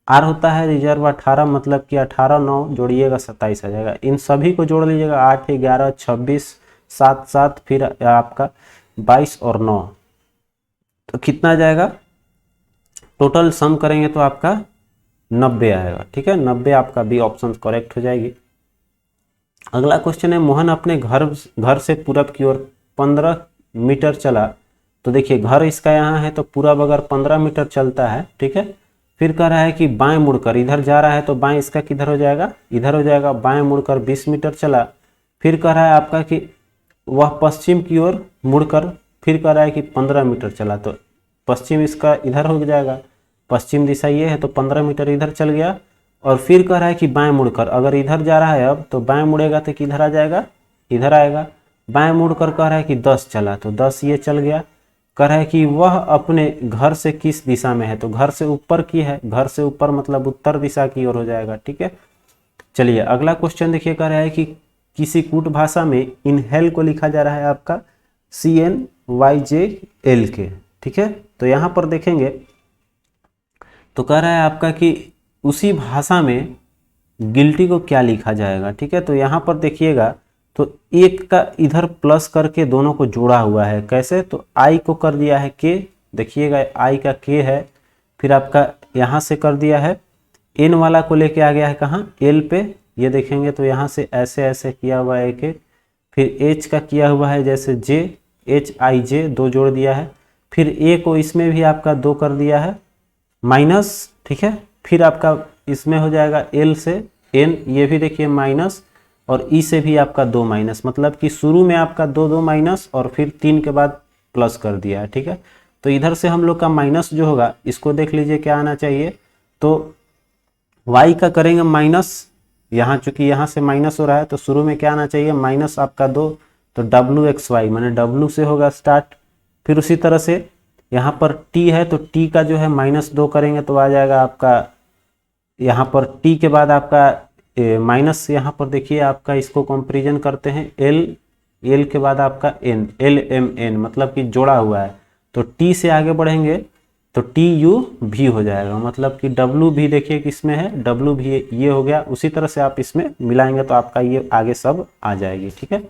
r होता है रिजर्व 18, मतलब कि 18 9 जोड़िएगा 27 आ जाएगा। इन सभी को जोड़ लीजिएगा 8 11 26 7 7, फिर आपका 22 और 9, तो कितना आ जाएगा टोटल सम करेंगे तो आपका 90 आएगा। ठीक है, 90 आपका बी ऑप्शन करेक्ट हो जाएगी। अगला क्वेश्चन है, मोहन अपने घर से पूरब की ओर 15 मीटर चला। तो देखिए घर इसका यहाँ है तो पूरब अगर 15 मीटर चलता है, ठीक है, फिर कह रहा है कि बाएं मुड़कर इधर जा रहा है, तो बाएं इसका किधर हो जाएगा, इधर हो जाएगा। बाएं मुड़कर 20 मीटर चला, फिर कह रहा है आपका कि वह पश्चिम की ओर मुड़कर फिर कह रहा है कि 15 मीटर चला, तो पश्चिम इसका इधर हो जाएगा, पश्चिम दिशा ये है तो 15 मीटर इधर चल गया। और फिर कह रहा है कि बाएं मुड़कर अगर इधर जा रहा है अब, तो बाएं मुड़ेगा तो किधर आ जाएगा, इधर आएगा। बाएं मुड़कर कह रहा है कि 10 चला, तो 10 ये चल गया। कह रहा है कि वह अपने घर से किस दिशा में है, तो घर से ऊपर की है, घर से ऊपर मतलब उत्तर दिशा की ओर हो जाएगा। ठीक है, चलिए अगला क्वेश्चन देखिए, कह रहा है कि किसी कूट भाषा में इनहेल को लिखा जा रहा है आपका CNYJL के। ठीक है, तो यहाँ पर देखेंगे तो कह रहा है आपका कि उसी भाषा में गिल्टी को क्या लिखा जाएगा। ठीक है, तो यहाँ पर देखिएगा तो एक का इधर प्लस करके दोनों को जोड़ा हुआ है, कैसे, तो आई को कर दिया है के, देखिएगा आई का के है, फिर आपका यहाँ से कर दिया है एन वाला को लेके आ गया है कहाँ एल पे, ये देखेंगे तो यहाँ से ऐसे ऐसे किया हुआ है एक, फिर एच का किया हुआ है जैसे जे, HIJ 2 जोड़ दिया है, फिर ए को इसमें भी आपका 2 कर दिया है माइनस। ठीक है, फिर आपका इसमें हो जाएगा एल से एन, ये भी देखिए माइनस, और ई से भी आपका 2 माइनस, मतलब कि शुरू में आपका 2 2 माइनस और फिर 3 के बाद प्लस कर दिया है। ठीक है, तो इधर से हम लोग का माइनस जो होगा इसको देख लीजिए क्या आना चाहिए, तो y का करेंगे माइनस, यहाँ चूंकि यहाँ से माइनस हो रहा है तो शुरू में क्या आना चाहिए माइनस आपका 2, तो WXY माने W से होगा स्टार्ट। फिर उसी तरह से यहाँ पर t है तो t का जो है -2 करेंगे तो आ जाएगा आपका, यहाँ पर t के बाद आपका माइनस, यहाँ पर देखिए आपका इसको कंपेरिजन करते हैं L के बाद आपका N, LMN मतलब कि जोड़ा हुआ है, तो T से आगे बढ़ेंगे तो TUV हो जाएगा, मतलब कि W भी देखिए किसमें है, W भी ये हो गया। उसी तरह से आप इसमें मिलाएंगे तो आपका ये आगे सब आ जाएगी। ठीक है,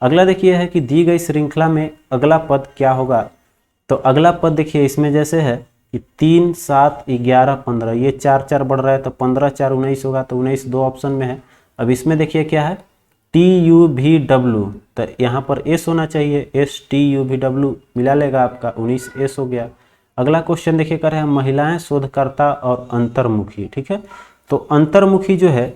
अगला देखिए है कि दी गई श्रृंखला में अगला पद क्या होगा। तो अगला पद देखिए इसमें जैसे है कि 3 7 11 15, ये 4 4 बढ़ रहा है तो 15 4 19 होगा, तो 19 2 ऑप्शन में है। अब इसमें देखिए क्या है TUVW, तो यहाँ पर S होना चाहिए, STUVW मिला लेगा आपका 19 S हो गया। अगला क्वेश्चन देखिए कर रहे हैं महिलाएं शोधकर्ता और अंतर्मुखी। ठीक है, तो अंतर्मुखी जो है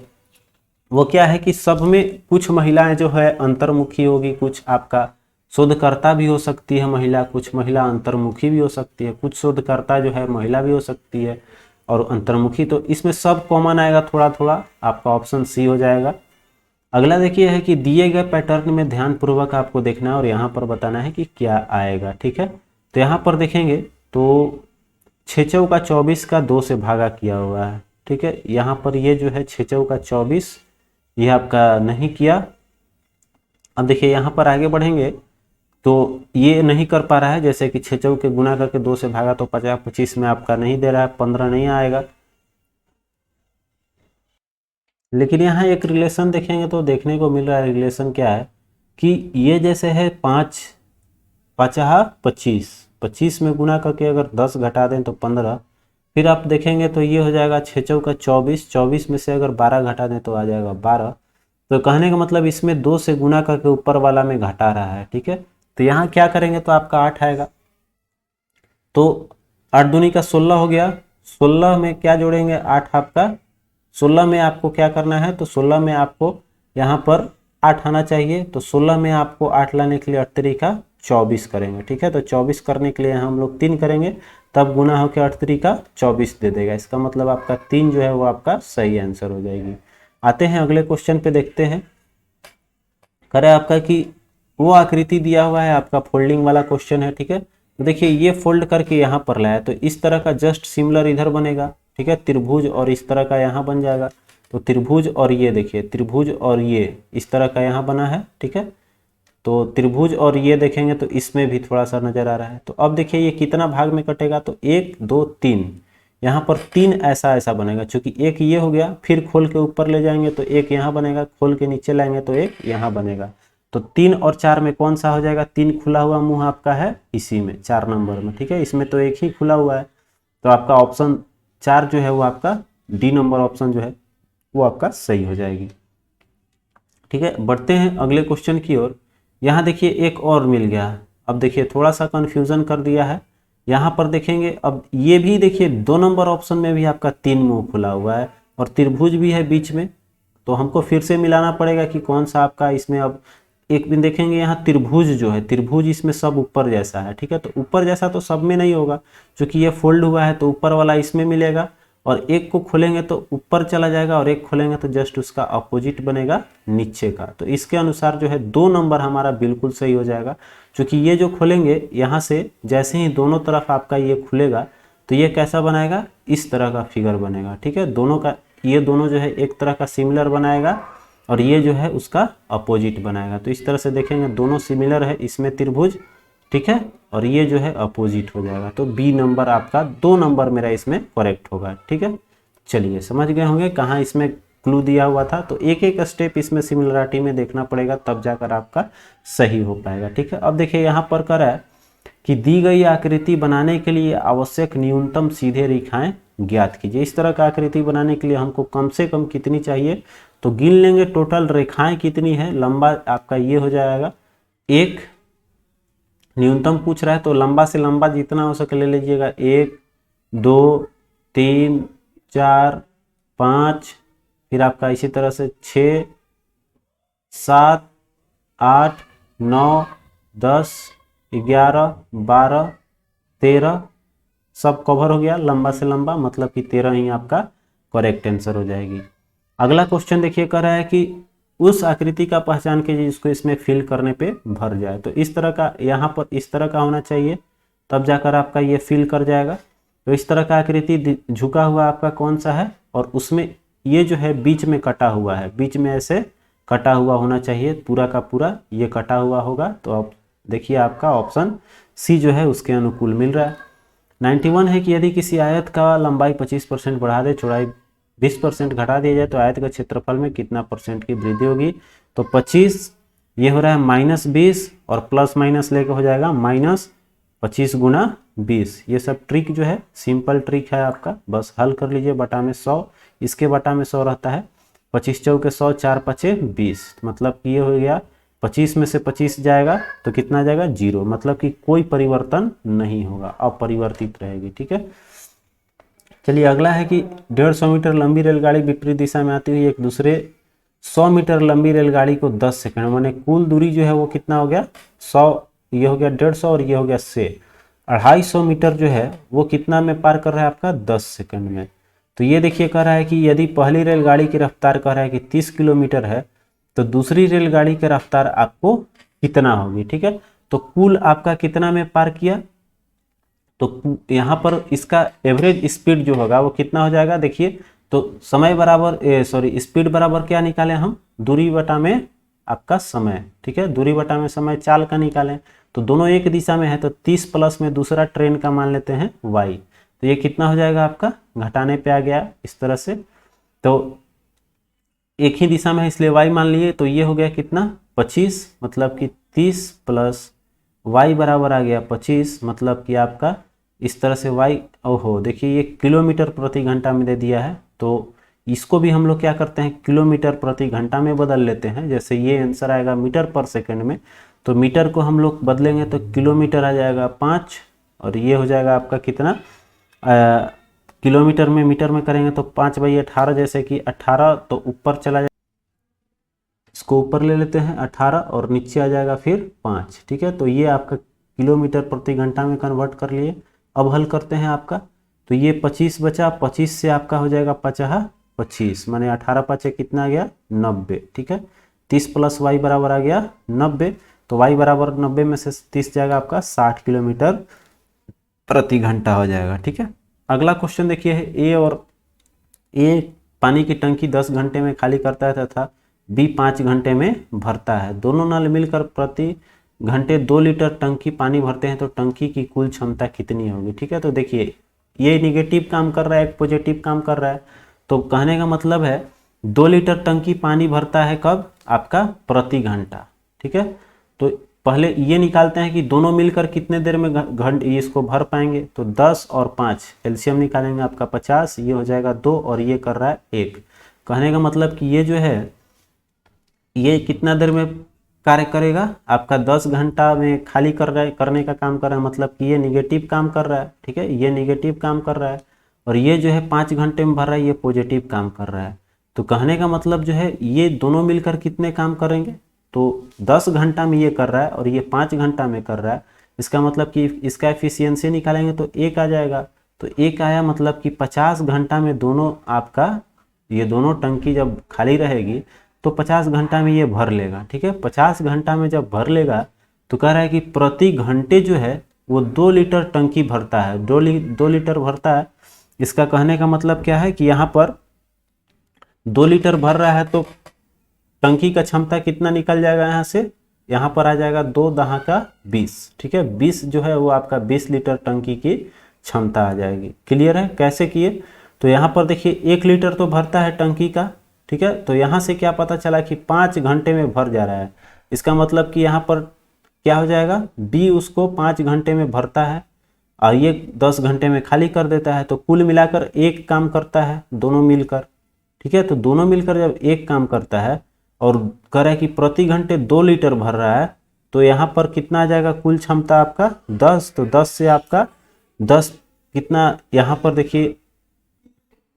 वो क्या है कि सब में कुछ महिलाएं जो है अंतर्मुखी होगी, कुछ आपका शोधकर्ता भी हो सकती है महिला, कुछ महिला अंतर्मुखी भी हो सकती है, कुछ शोधकर्ता जो है महिला भी हो सकती है और अंतर्मुखी, तो इसमें सब कॉमन आएगा थोड़ा थोड़ा, आपका ऑप्शन सी हो जाएगा। अगला देखिए है कि दिए गए पैटर्न में ध्यानपूर्वक आपको देखना है और यहाँ पर बताना है कि क्या आएगा। ठीक है, तो यहाँ पर देखेंगे तो 6 चौका 24 का 2 से भागा किया हुआ है। ठीक है, यहाँ पर ये जो है 6 चौका 24, ये आपका नहीं किया। अब देखिए यहाँ पर आगे बढ़ेंगे तो ये नहीं कर पा रहा है, जैसे कि 6 चौके गुना करके 2 से भागा तो 50, 25 में आपका नहीं दे रहा है, 15 नहीं आएगा। लेकिन यहाँ एक रिलेशन देखेंगे तो देखने को मिल रहा है, रिलेशन क्या है कि ये जैसे है 5 50 25, 25 में गुना करके अगर 10 घटा दें तो 15, फिर आप देखेंगे तो ये हो जाएगा 6 चौका 24, 24 में से अगर 12 घटा दें तो आ जाएगा 12। तो कहने का मतलब इसमें 2 से गुना करके ऊपर वाला में घटा रहा है, ठीक है। तो यहाँ क्या करेंगे तो आपका 8 आएगा। तो 8 दूनी का 16 हो गया, 16 में क्या जोड़ेंगे 8 आपका, 16 में आपको क्या करना है तो 16 में आपको यहाँ पर 8 आना चाहिए। तो 16 में आपको 8 लाने के लिए 8 तरीका 24 करेंगे, ठीक है। तो 24 करने के लिए हम लोग 3 करेंगे, तब गुना होकर 8 तरीका 24 दे देगा। इसका मतलब आपका 3 जो है वो आपका सही आंसर हो जाएगी। आते हैं अगले क्वेश्चन पे, देखते हैं। करे आपका कि वो आकृति दिया हुआ है, आपका फोल्डिंग वाला क्वेश्चन है, ठीक है। तो देखिए ये फोल्ड करके यहाँ पर लाया तो इस तरह का जस्ट सिमिलर इधर बनेगा, ठीक है, त्रिभुज, और इस तरह का यहाँ बन जाएगा। तो त्रिभुज और ये देखिए त्रिभुज और ये इस तरह का यहाँ बना है, ठीक है। तो त्रिभुज और ये देखेंगे तो इसमें भी थोड़ा सा नजर आ रहा है। तो अब देखिए ये कितना भाग में कटेगा तो 1 2 3, यहाँ पर 3 ऐसा ऐसा बनेगा। चूंकि एक ये हो गया, फिर खोल के ऊपर ले जाएंगे तो एक यहाँ बनेगा, खोल के नीचे लाएंगे तो एक यहाँ बनेगा। तो 3 और 4 में कौन सा हो जाएगा, 3 खुला हुआ मुंह आपका है इसी में 4 नंबर में, ठीक है। इसमें तो एक ही खुला हुआ है, तो आपका ऑप्शन 4 जो है वो आपका डी नंबर ऑप्शन जो है वो आपका सही हो जाएगी, ठीक है। बढ़ते हैं अगले क्वेश्चन की ओर। यहाँ देखिए एक और मिल गया। अब देखिए थोड़ा सा कंफ्यूजन कर दिया है यहाँ पर, देखेंगे अब ये भी देखिए 2 नंबर ऑप्शन में भी आपका 3 मुंह खुला हुआ है और त्रिभुज भी है बीच में। तो हमको फिर से मिलाना पड़ेगा कि कौन सा आपका इसमें। अब एक दिन देखेंगे यहाँ त्रिभुज जो है, त्रिभुज इसमें सब ऊपर जैसा है, ठीक है। तो ऊपर जैसा तो सब में नहीं होगा, क्योंकि ये फोल्ड हुआ है तो ऊपर वाला इसमें मिलेगा, और एक को खोलेंगे तो ऊपर चला जाएगा और एक खोलेंगे तो जस्ट उसका अपोजिट बनेगा नीचे का। तो इसके अनुसार जो है 2 नंबर हमारा बिल्कुल सही हो जाएगा, क्योंकि ये जो खोलेंगे यहाँ से जैसे ही दोनों तरफ आपका ये खुलेगा तो ये कैसा बनाएगा, इस तरह का फिगर बनेगा, ठीक है। दोनों का ये दोनों जो है एक तरह का सिमिलर बनाएगा और ये जो है उसका अपोजिट बनाएगा। तो इस तरह से देखेंगे दोनों सिमिलर है, इसमें त्रिभुज, ठीक है, और ये जो है अपोजिट हो जाएगा। तो बी नंबर आपका 2 नंबर मेरा इसमें करेक्ट होगा, ठीक है। चलिए समझ गए होंगे कहाँ इसमें क्लू दिया हुआ था। तो एक एक स्टेप इसमें सिमिलरिटी में देखना पड़ेगा, तब जाकर आपका सही हो पाएगा, ठीक है। अब देखिए यहाँ पर करा है कि दी गई आकृति बनाने के लिए आवश्यक न्यूनतम सीधे रेखाएं ज्ञात कीजिए। इस तरह का आकृति बनाने के लिए हमको कम से कम कितनी चाहिए, तो गिन लेंगे टोटल रेखाएं कितनी है। लंबा आपका ये हो जाएगा 1, न्यूनतम पूछ रहा है तो लंबा से लंबा जितना हो सके ले लीजिएगा। 1 2 3 4 5, फिर आपका इसी तरह से 6 7 8 9 10 11 12 13 सब कवर हो गया लंबा से लंबा, मतलब कि 13 ही आपका करेक्ट आंसर हो जाएगी। अगला क्वेश्चन देखिए कह रहा है कि उस आकृति का पहचान कीजिए जिसको इसमें फिल करने पे भर जाए। तो इस तरह का यहाँ पर इस तरह का होना चाहिए, तब जाकर आपका ये फिल कर जाएगा। तो इस तरह का आकृति झुका हुआ आपका कौन सा है, और उसमें ये जो है बीच में कटा हुआ है, बीच में ऐसे कटा हुआ होना चाहिए, पूरा का पूरा ये कटा हुआ होगा। तो अब देखिए आपका ऑप्शन सी जो है उसके अनुकूल मिल रहा है। 91 है कि यदि किसी आयत का लंबाई 25% बढ़ा दे, चौड़ाई 20% घटा दिया जाए तो आयत का क्षेत्रफल में कितना % की वृद्धि होगी। तो 25 ये हो रहा है -20 और प्लस माइनस लेके हो जाएगा -25 गुना 20। ये सब ट्रिक जो है सिंपल ट्रिक है आपका, बस हल कर लीजिए। बटा में 100, इसके बटा में 100 रहता है, 25 चौके 100, 4 पचे 20, मतलब कि ये हो गया 25 में से 25 जाएगा तो कितना जाएगा 0, मतलब कि कोई परिवर्तन नहीं होगा, अपरिवर्तित रहेगी, ठीक है। चलिए अगला है कि 150 मीटर लंबी रेलगाड़ी विपरीत दिशा में आती हुई एक दूसरे 100 मीटर लंबी रेलगाड़ी को 10 सेकंड, माने कुल दूरी जो है वो कितना हो गया 100, ये हो गया 150 और ये हो गया 250 मीटर जो है वो कितना में पार कर रहा है आपका 10 सेकंड में। तो ये देखिए कह रहा है कि यदि पहली रेलगाड़ी की रफ्तार कह रहा है कि 30 किलोमीटर है तो दूसरी रेलगाड़ी की रफ्तार आपको कितना होगी, ठीक है। तो कुल आपका कितना में पार किया, तो यहाँ पर इसका एवरेज स्पीड जो होगा वो कितना हो जाएगा, देखिए तो समय बराबर स्पीड बराबर क्या निकालें हम, दूरी बटा में आपका समय, ठीक है, दूरी बटा में समय चाल का निकालें। तो दोनों एक दिशा में है तो 30 प्लस में दूसरा ट्रेन का मान लेते हैं y, तो ये कितना हो जाएगा आपका, घटाने पे आ गया इस तरह से। तो एक ही दिशा में है इसलिए y मान लिए, तो ये हो गया कितना 25, मतलब कि 30 प्लस y बराबर आ गया 25, मतलब कि आपका इस तरह से y, ओहो देखिए ये किलोमीटर प्रति घंटा में दे दिया है, तो इसको भी हम लोग क्या करते हैं किलोमीटर प्रति घंटा में बदल लेते हैं। जैसे ये आंसर आएगा मीटर पर सेकंड में, तो मीटर को हम लोग बदलेंगे तो किलोमीटर आ जाएगा 5, और ये हो जाएगा आपका कितना, किलोमीटर में मीटर में करेंगे तो 5/18, जैसे कि 18 तो ऊपर चला जाएगा, इसको ऊपर ले लेते हैं 18 और नीचे आ जाएगा फिर 5, ठीक है। तो ये आपका किलोमीटर प्रति घंटा में कन्वर्ट कर लिए। अब हल करते हैं आपका, तो ये 25 बचा, 25 से आपका हो जाएगा 25, माने 18 5 कितना आ गया 90, ठीक है। 30 प्लस y बराबर आ गया 90, तो y बराबर 90 में से 30 जाएगा आपका 60 किलोमीटर प्रति घंटा हो जाएगा, ठीक है। अगला क्वेश्चन देखिए है ए, और ए पानी की टंकी 10 घंटे में खाली करता है तथा बी 5 घंटे में भरता है। दोनों नल मिलकर प्रति घंटे 2 लीटर टंकी पानी भरते हैं, तो टंकी की कुल क्षमता कितनी होगी, ठीक है। तो देखिए ये निगेटिव काम कर रहा है, एक पॉजिटिव काम कर रहा है, तो कहने का मतलब है 2 लीटर टंकी पानी भरता है कब, आपका प्रति घंटा, ठीक है। तो पहले ये निकालते हैं कि दोनों मिलकर कितने देर में घंटे इसको भर पाएंगे, तो 10 और 5 एलसीएम निकालेंगे आपका 50, ये हो जाएगा 2 और ये कर रहा है 1। कहने का मतलब कि ये जो है ये कितना देर में कार्य करेगा, आपका 10 घंटा में खाली करने का काम कर रहा है, मतलब कि ये निगेटिव काम कर रहा है, ठीक है, ये निगेटिव काम कर रहा है, और ये जो है 5 घंटे में भर रहा है, ये पॉजिटिव काम कर रहा है। तो कहने का मतलब जो है ये दोनों मिलकर कितने काम करेंगे, तो 10 घंटा में ये कर रहा है और ये 5 घंटा में कर रहा है, इसका मतलब कि इसका एफिशिएंसी निकालेंगे तो 1 आ जाएगा, तो 1 आया, मतलब कि 50 घंटा में दोनों आपका ये दोनों टंकी जब खाली रहेगी तो 50 घंटा में ये भर लेगा, ठीक है। 50 घंटा में जब भर लेगा तो कह रहा है कि प्रति घंटे जो है वो 2 लीटर टंकी भरता है, 2 लीटर भरता है। इसका कहने का मतलब क्या है कि यहाँ पर 2 लीटर भर रहा है तो टंकी का क्षमता कितना निकल जाएगा, यहाँ से यहाँ पर आ जाएगा 2 दहा का 20, ठीक है। 20 जो है वो आपका 20 लीटर टंकी की क्षमता आ जाएगी। क्लियर है कैसे किए, तो यहाँ पर देखिए 1 लीटर तो भरता है टंकी का, ठीक है। तो यहाँ से क्या पता चला कि 5 घंटे में भर जा रहा है, इसका मतलब कि यहाँ पर क्या हो जाएगा, बी उसको 5 घंटे में भरता है और ये 10 घंटे में खाली कर देता है, तो कुल मिलाकर एक काम करता है दोनों मिलकर, ठीक है। तो दोनों मिलकर जब एक काम करता है और कह रहा है कि प्रति घंटे 2 लीटर भर रहा है, तो यहाँ पर कितना आ जाएगा कुल क्षमता आपका 10, तो 10 से आपका 10 कितना, यहाँ पर देखिए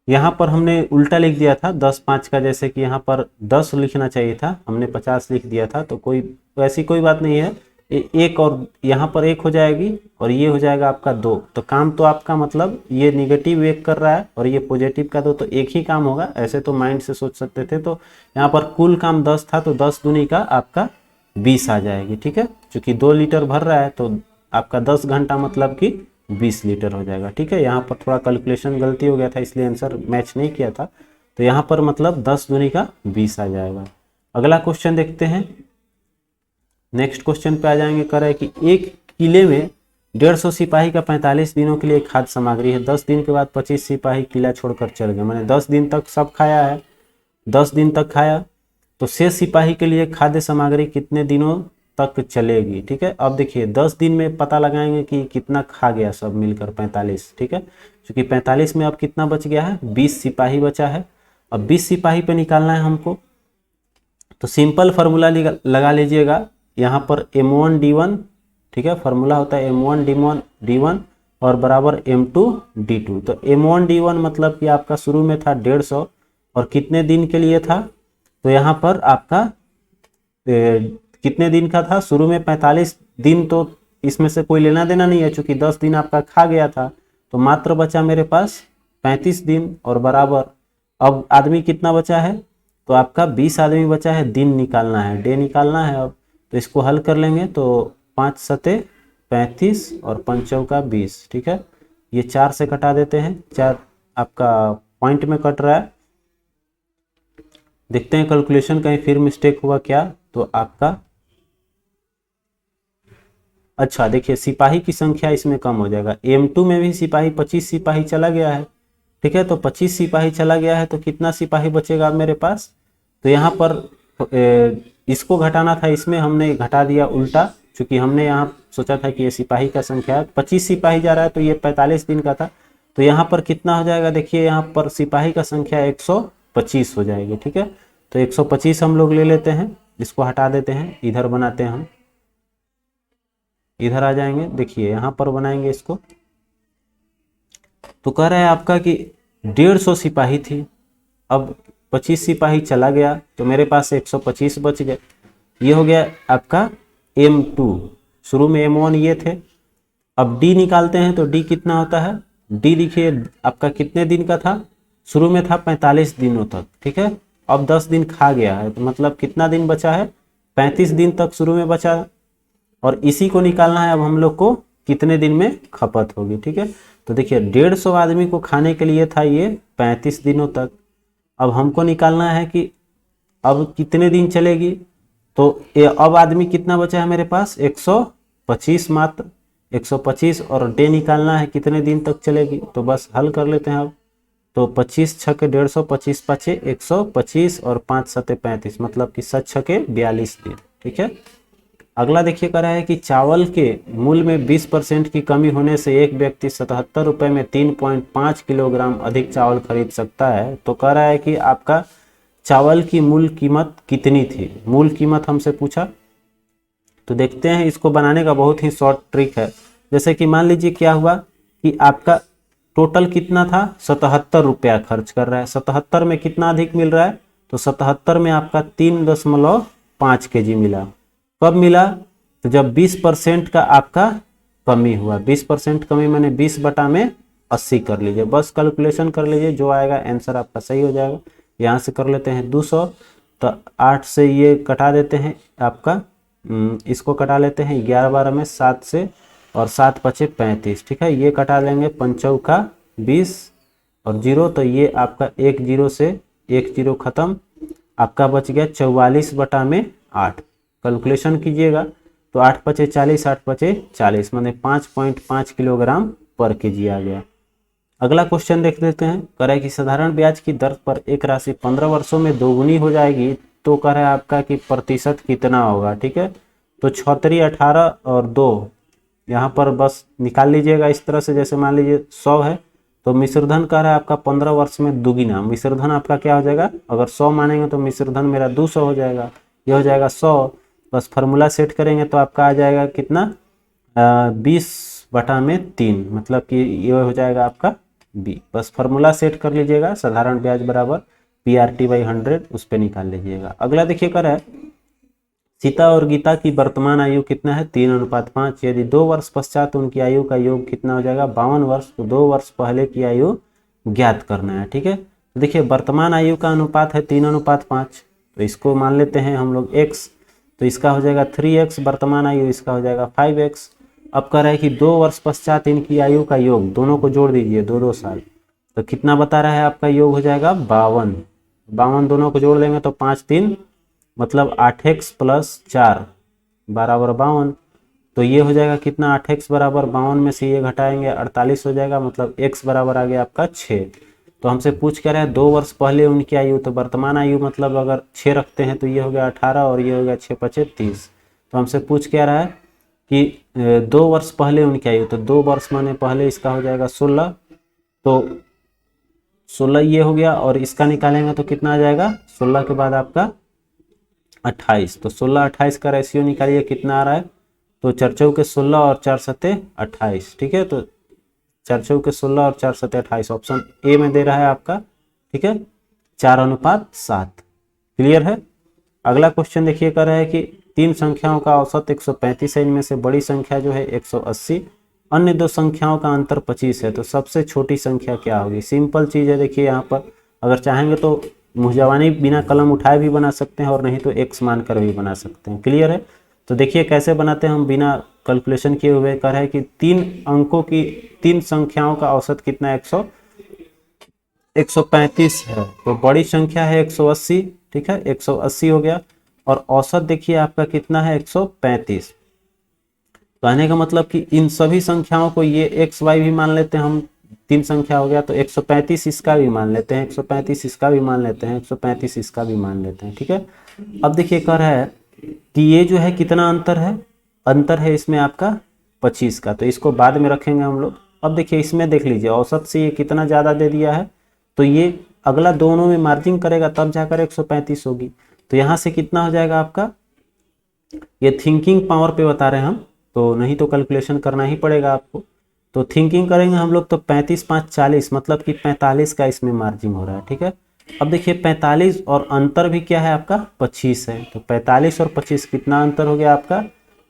यहाँ पर हमने उल्टा लिख दिया था 10 5 का, जैसे कि यहाँ पर 10 लिखना चाहिए था, हमने 50 लिख दिया था, तो कोई ऐसी कोई बात नहीं है, एक और यहाँ पर 1 हो जाएगी और ये हो जाएगा आपका 2, तो काम तो आपका मतलब ये निगेटिव 1 कर रहा है और ये पॉजिटिव का 2, तो एक ही काम होगा, ऐसे तो माइंड से सोच सकते थे। तो यहाँ पर कुल काम 10 था, तो 10 दूनी का आपका 20 आ जाएगी, ठीक है। चूँकि 2 लीटर भर रहा है तो आपका 10 घंटा मतलब कि 20 लीटर हो जाएगा, ठीक है। यहाँ पर थोड़ा कैलकुलेशन गलती हो गया था इसलिए आंसर मैच नहीं किया था, तो यहाँ पर मतलब 10 दूनी का 20 आ जाएगा। अगला क्वेश्चन देखते हैं, नेक्स्ट क्वेश्चन पे आ जाएंगे। कह रहा है कि एक किले में 150 सिपाही का 45 दिनों के लिए खाद्य सामग्री है, 10 दिन के बाद 25 सिपाही किला छोड़कर चल गए, मैंने 10 दिन तक सब खाया है, 10 दिन तक खाया, तो शेष सिपाही के लिए खाद्य सामग्री कितने दिनों तक चलेगी, ठीक है। अब देखिए 10 दिन में पता लगाएंगे कि कितना खा गया सब मिलकर 45, ठीक है। क्योंकि 45 में अब कितना बच गया है, 20 सिपाही बचा है। अब 20 सिपाही पे निकालना है हमको, तो सिंपल फार्मूला लगा लीजिएगा, यहाँ पर M1 D1, ठीक है, फार्मूला होता है M1 D1 और बराबर M2 D2। तो M1 D1 मतलब कि आपका शुरू में था 150 और कितने दिन के लिए था, तो यहाँ पर आपका कितने दिन का था, शुरू में 45 दिन, तो इसमें से कोई लेना देना नहीं है, चूंकि 10 दिन आपका खा गया था, तो मात्र बचा मेरे पास 35 दिन और बराबर, अब आदमी कितना बचा है, तो आपका 20 आदमी बचा है, दिन निकालना है, डे निकालना है। अब तो इसको हल कर लेंगे तो 5 सते 35 और 5 चौका 20, ठीक है। ये 4 से कटा देते हैं, 4 आपका पॉइंट में कट रहा है। देखते हैं कैलकुलेशन कहीं फिर मिस्टेक हुआ क्या। तो आपका अच्छा देखिए सिपाही की संख्या इसमें कम हो जाएगा। M2 में भी सिपाही 25 सिपाही चला गया है, ठीक है। तो 25 सिपाही चला गया है तो कितना सिपाही बचेगा मेरे पास। तो यहाँ पर इसको घटाना था, इसमें हमने घटा दिया उल्टा, क्योंकि हमने यहाँ सोचा था कि ये सिपाही का संख्या है। 25 सिपाही जा रहा है तो ये 45 दिन का था। तो यहाँ पर कितना हो जाएगा, देखिए यहाँ पर सिपाही का संख्या 125 हो जाएगी, ठीक है। तो 125 हम लोग ले लेते हैं, इसको हटा देते हैं, इधर बनाते हैं हम, इधर आ जाएंगे। देखिए यहाँ पर बनाएंगे इसको। तो कह रहा है आपका कि 150 सिपाही थी, अब 25 सिपाही चला गया तो मेरे पास 125 बच गए। ये हो गया आपका M2। शुरू में M1 ये थे। अब D निकालते हैं तो D कितना होता है। D देखिए आपका कितने दिन का था, शुरू में था 45 दिनों तक, ठीक है। अब 10 दिन खा गया है तो मतलब कितना दिन बचा है, 35 दिन तक शुरू में बचा। और इसी को निकालना है अब हम लोग को कितने दिन में खपत होगी, ठीक है। तो देखिए 150 आदमी को खाने के लिए था ये 35 दिनों तक। अब हमको निकालना है कि अब कितने दिन चलेगी। तो अब आदमी कितना बचा है मेरे पास, 125 मात्र, 125 और डे निकालना है कितने दिन तक चलेगी। तो बस हल कर लेते हैं अब। तो 25 छके 150, 25 पचे 125 और 5 सते 35, मतलब कि 7 छके 42 दिन, ठीक है। अगला देखिए कह रहा है कि चावल के मूल्य में 20% की कमी होने से एक व्यक्ति 77 रुपये में 3.5 किलोग्राम अधिक चावल खरीद सकता है। तो कह रहा है कि आपका चावल की मूल कीमत कितनी थी, मूल कीमत हमसे पूछा। तो देखते हैं, इसको बनाने का बहुत ही शॉर्ट ट्रिक है। जैसे कि मान लीजिए क्या हुआ कि आपका टोटल कितना था, 77 रुपया खर्च कर रहा है। 77 में कितना अधिक मिल रहा है, तो 77 में आपका 3.5 kg मिला। कब मिला, तो जब 20% का आपका कमी हुआ। 20% कमी मैंने 20 बटा में 80 कर लीजिए, बस कैलकुलेशन कर लीजिए, जो आएगा आंसर आपका सही हो जाएगा। यहाँ से कर लेते हैं 200, तो 8 से ये कटा देते हैं आपका, इसको कटा लेते हैं 11 12 में 7 से, और 7 पचे 35, ठीक है। ये कटा लेंगे 5 का 20 और 0, तो ये आपका 1 0 से 1 0 खत्म, आपका बच गया 44 बटा में 8। कैलकुलेशन कीजिएगा तो 8 पचे 40, 8 पचे 40, माने 5.5 किलोग्राम पर केजी आ गया। अगला क्वेश्चन देख लेते हैं। कह रहा है कि साधारण ब्याज की दर पर एक राशि 15 वर्षों में दोगुनी हो जाएगी, तो कह रहा है आपका कि प्रतिशत कितना होगा, ठीक है। तो 36, 18 और 2 यहाँ पर बस निकाल लीजिएगा इस तरह से। जैसे मान लीजिए 100 है तो मिश्रधन कह रहा है आपका 15 वर्ष में दुगुना। मिश्रधन आपका क्या हो जाएगा, अगर 100 मानेंगे तो मिश्रधन मेरा 200 हो जाएगा, ये हो जाएगा 100। बस फार्मूला सेट करेंगे तो आपका आ जाएगा कितना, 20 बटा में 3, मतलब कि ये हो जाएगा आपका B। बस फार्मूला सेट कर लीजिएगा, साधारण ब्याज बराबर PRT/100, उस पर निकाल लीजिएगा। अगला देखिए कर है, सीता और गीता की वर्तमान आयु कितना है, 3:5। यदि 2 वर्ष पश्चात उनकी आयु का योग कितना हो जाएगा, 52 वर्ष। तो 2 वर्ष पहले की आयु ज्ञात करना है, ठीक है। तो देखिए वर्तमान आयु का अनुपात है 3:5, तो इसको मान लेते हैं हम लोग x, तो इसका हो जाएगा 3x वर्तमान आयु, इसका हो जाएगा 5x। अब कह रहा है कि 2 वर्ष पश्चात इनकी आयु का योग, दोनों को जोड़ दीजिए 2-2 साल, तो कितना बता रहा है आपका योग हो जाएगा 52। 52 दोनों को जोड़ देंगे तो 5 3 मतलब 8x + 4 बराबर 52। तो ये हो जाएगा कितना, 8x बराबर 52 में से ये घटाएंगे 48 हो जाएगा, मतलब x बराबर आ गया आपका 6। तो हमसे पूछ कर रहा है 2 वर्ष पहले उनकी आयु, तो वर्तमान आयु मतलब अगर 6 रखते हैं तो ये हो गया 18 और ये हो गया 6 पचे 30। तो हमसे पूछ क्या रहा है कि 2 वर्ष पहले उनकी आयु, तो 2 वर्ष माने पहले, इसका हो जाएगा 16। तो 16 ये हो गया, और इसका निकालेंगे तो कितना आ जाएगा, 16 के बाद आपका 28। तो 16 28 का रेशियो निकालिए कितना आ रहा है, तो 4 चौके 16 और 4 सते 28, ठीक है। तो 4 चौके 16 और 4 सते 28 ऑप्शन ए में दे रहा है आपका, ठीक है, 4:7। क्लियर है। अगला क्वेश्चन देखिए कर रहा है कि 3 संख्याओं का औसत 135 है, इनमें से बड़ी संख्या जो है 180, अन्य 2 संख्याओं का अंतर 25 है, तो सबसे छोटी संख्या क्या होगी। सिंपल चीज़ है, देखिए यहाँ पर अगर चाहेंगे तो मुहजवानी बिना कलम उठाए भी बना सकते हैं, और नहीं तो x मानकर भी बना सकते हैं। क्लियर है। तो देखिए कैसे बनाते हैं हम बिना कैलकुलेशन किए हुए। कह रहा है कि 3 अंकों की 3 संख्याओं का औसत कितना है, 135 है, तो बड़ी संख्या है 180, ठीक है 180 हो गया। और औसत देखिए आपका कितना है 135। कहने का मतलब कि इन सभी संख्याओं को ये एक्स वाई भी मान लेते हैं हम, 3 संख्या हो गया, तो 135 इसका भी मान लेते हैं, 135 इसका भी मान लेते हैं, 135 इसका भी मान लेते हैं, ठीक है। अब देखिए कह रहा है कि ये जो है कितना अंतर है, अंतर है इसमें आपका 25 का, तो इसको बाद में रखेंगे हम लोग। अब देखिए इसमें देख लीजिए औसत से ये कितना ज़्यादा दे दिया है, तो ये अगला दोनों में मार्जिन करेगा तब जाकर 135 होगी। तो यहाँ से कितना हो जाएगा आपका, ये थिंकिंग पावर पे बता रहे हैं हम, तो नहीं तो कैलकुलेशन करना ही पड़ेगा आपको। तो थिंकिंग करेंगे हम लोग तो 35 5 40, मतलब कि 45 का इसमें मार्जिन हो रहा है, ठीक है। अब देखिए 45 और अंतर भी क्या है आपका 25 है, तो 45 और 25 कितना अंतर हो गया आपका,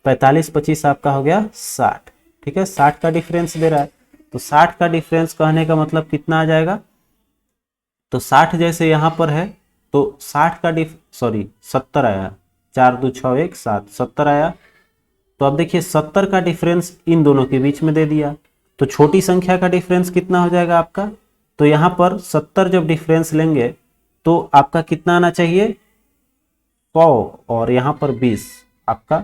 45 25 आपका हो गया 60, ठीक है। 60 का डिफरेंस दे रहा है, तो 60 का डिफरेंस कहने का मतलब कितना आ जाएगा, तो 60 जैसे यहाँ पर है तो 60 का 70 आया, 4 2 6 1 7, 70 आया। तो अब देखिए 70 का डिफरेंस इन दोनों के बीच में दे दिया, तो छोटी संख्या का डिफरेंस कितना हो जाएगा आपका, तो यहाँ पर 70 जब डिफरेंस लेंगे तो आपका कितना आना चाहिए 100, और यहाँ पर 20, आपका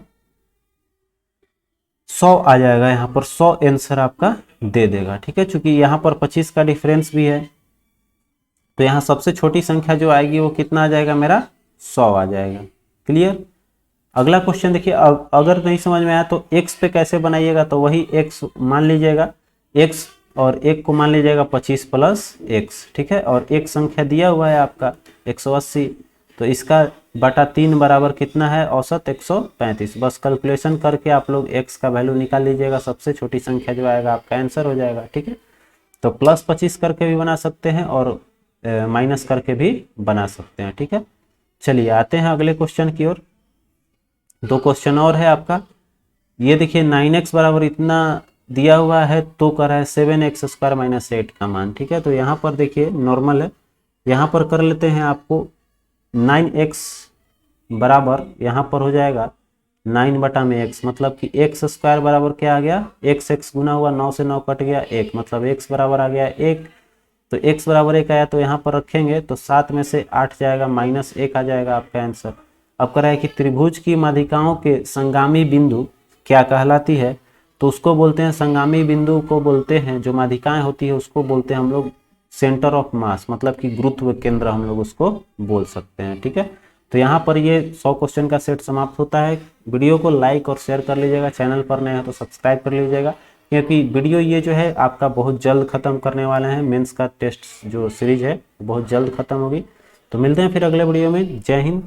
100 आ जाएगा, यहाँ पर 100 आंसर आपका दे देगा, ठीक है। चूंकि यहाँ पर 25 का डिफरेंस भी है, तो यहाँ सबसे छोटी संख्या जो आएगी वो कितना आ जाएगा मेरा 100 आ जाएगा। क्लियर। अगला क्वेश्चन देखिए, अगर नहीं समझ में आया तो x पे कैसे बनाइएगा, तो वही x मान लीजिएगा, x और एक को मान लीजिएगा 25 प्लस x, ठीक है। और एक संख्या दिया हुआ है आपका 180, तो इसका बटा 3 बराबर कितना है औसत 135। बस कैलकुलेशन करके आप लोग x का वैल्यू निकाल लीजिएगा, सबसे छोटी संख्या जो आएगा आपका आंसर हो जाएगा, ठीक है। तो प्लस 25 करके भी बना सकते हैं और माइनस करके भी बना सकते हैं, ठीक है। चलिए आते हैं अगले क्वेश्चन की ओर। 2 क्वेश्चन और है आपका। ये देखिए 9x बराबर इतना दिया हुआ है, तो कर रहा है 7x स्क्वायर माइनस 8 का मान, ठीक है। तो यहाँ पर देखिए नॉर्मल है, यहाँ पर कर लेते हैं आपको 9x बराबर यहाँ पर हो जाएगा 9 बटा में x, मतलब कि x स्क्वायर बराबर क्या आ गया, x गुना हुआ 9 से 9 कट गया 1, मतलब x बराबर आ गया 1। तो x बराबर 1 आया, तो यहाँ पर रखेंगे तो 7 में से 8 जाएगा, माइनस 1 आ जाएगा आपका आंसर। अब कह रहा है कि त्रिभुज की माध्यिकाओं के संगामी बिंदु क्या कहलाती है, तो उसको बोलते हैं संगामी बिंदु को बोलते हैं, जो माध्यिकाएं होती है उसको बोलते हैं हम लोग सेंटर ऑफ मास, मतलब कि गुरुत्व केंद्र हम लोग उसको बोल सकते हैं, ठीक है। तो यहाँ पर ये 100 क्वेश्चन का सेट समाप्त होता है। वीडियो को लाइक और शेयर कर लीजिएगा, चैनल पर नए हैं तो सब्सक्राइब कर लीजिएगा, क्योंकि वीडियो ये जो है आपका बहुत जल्द खत्म करने वाले हैं। मेंस का टेस्ट जो सीरीज है बहुत जल्द खत्म होगी। तो मिलते हैं फिर अगले वीडियो में। जय हिंद।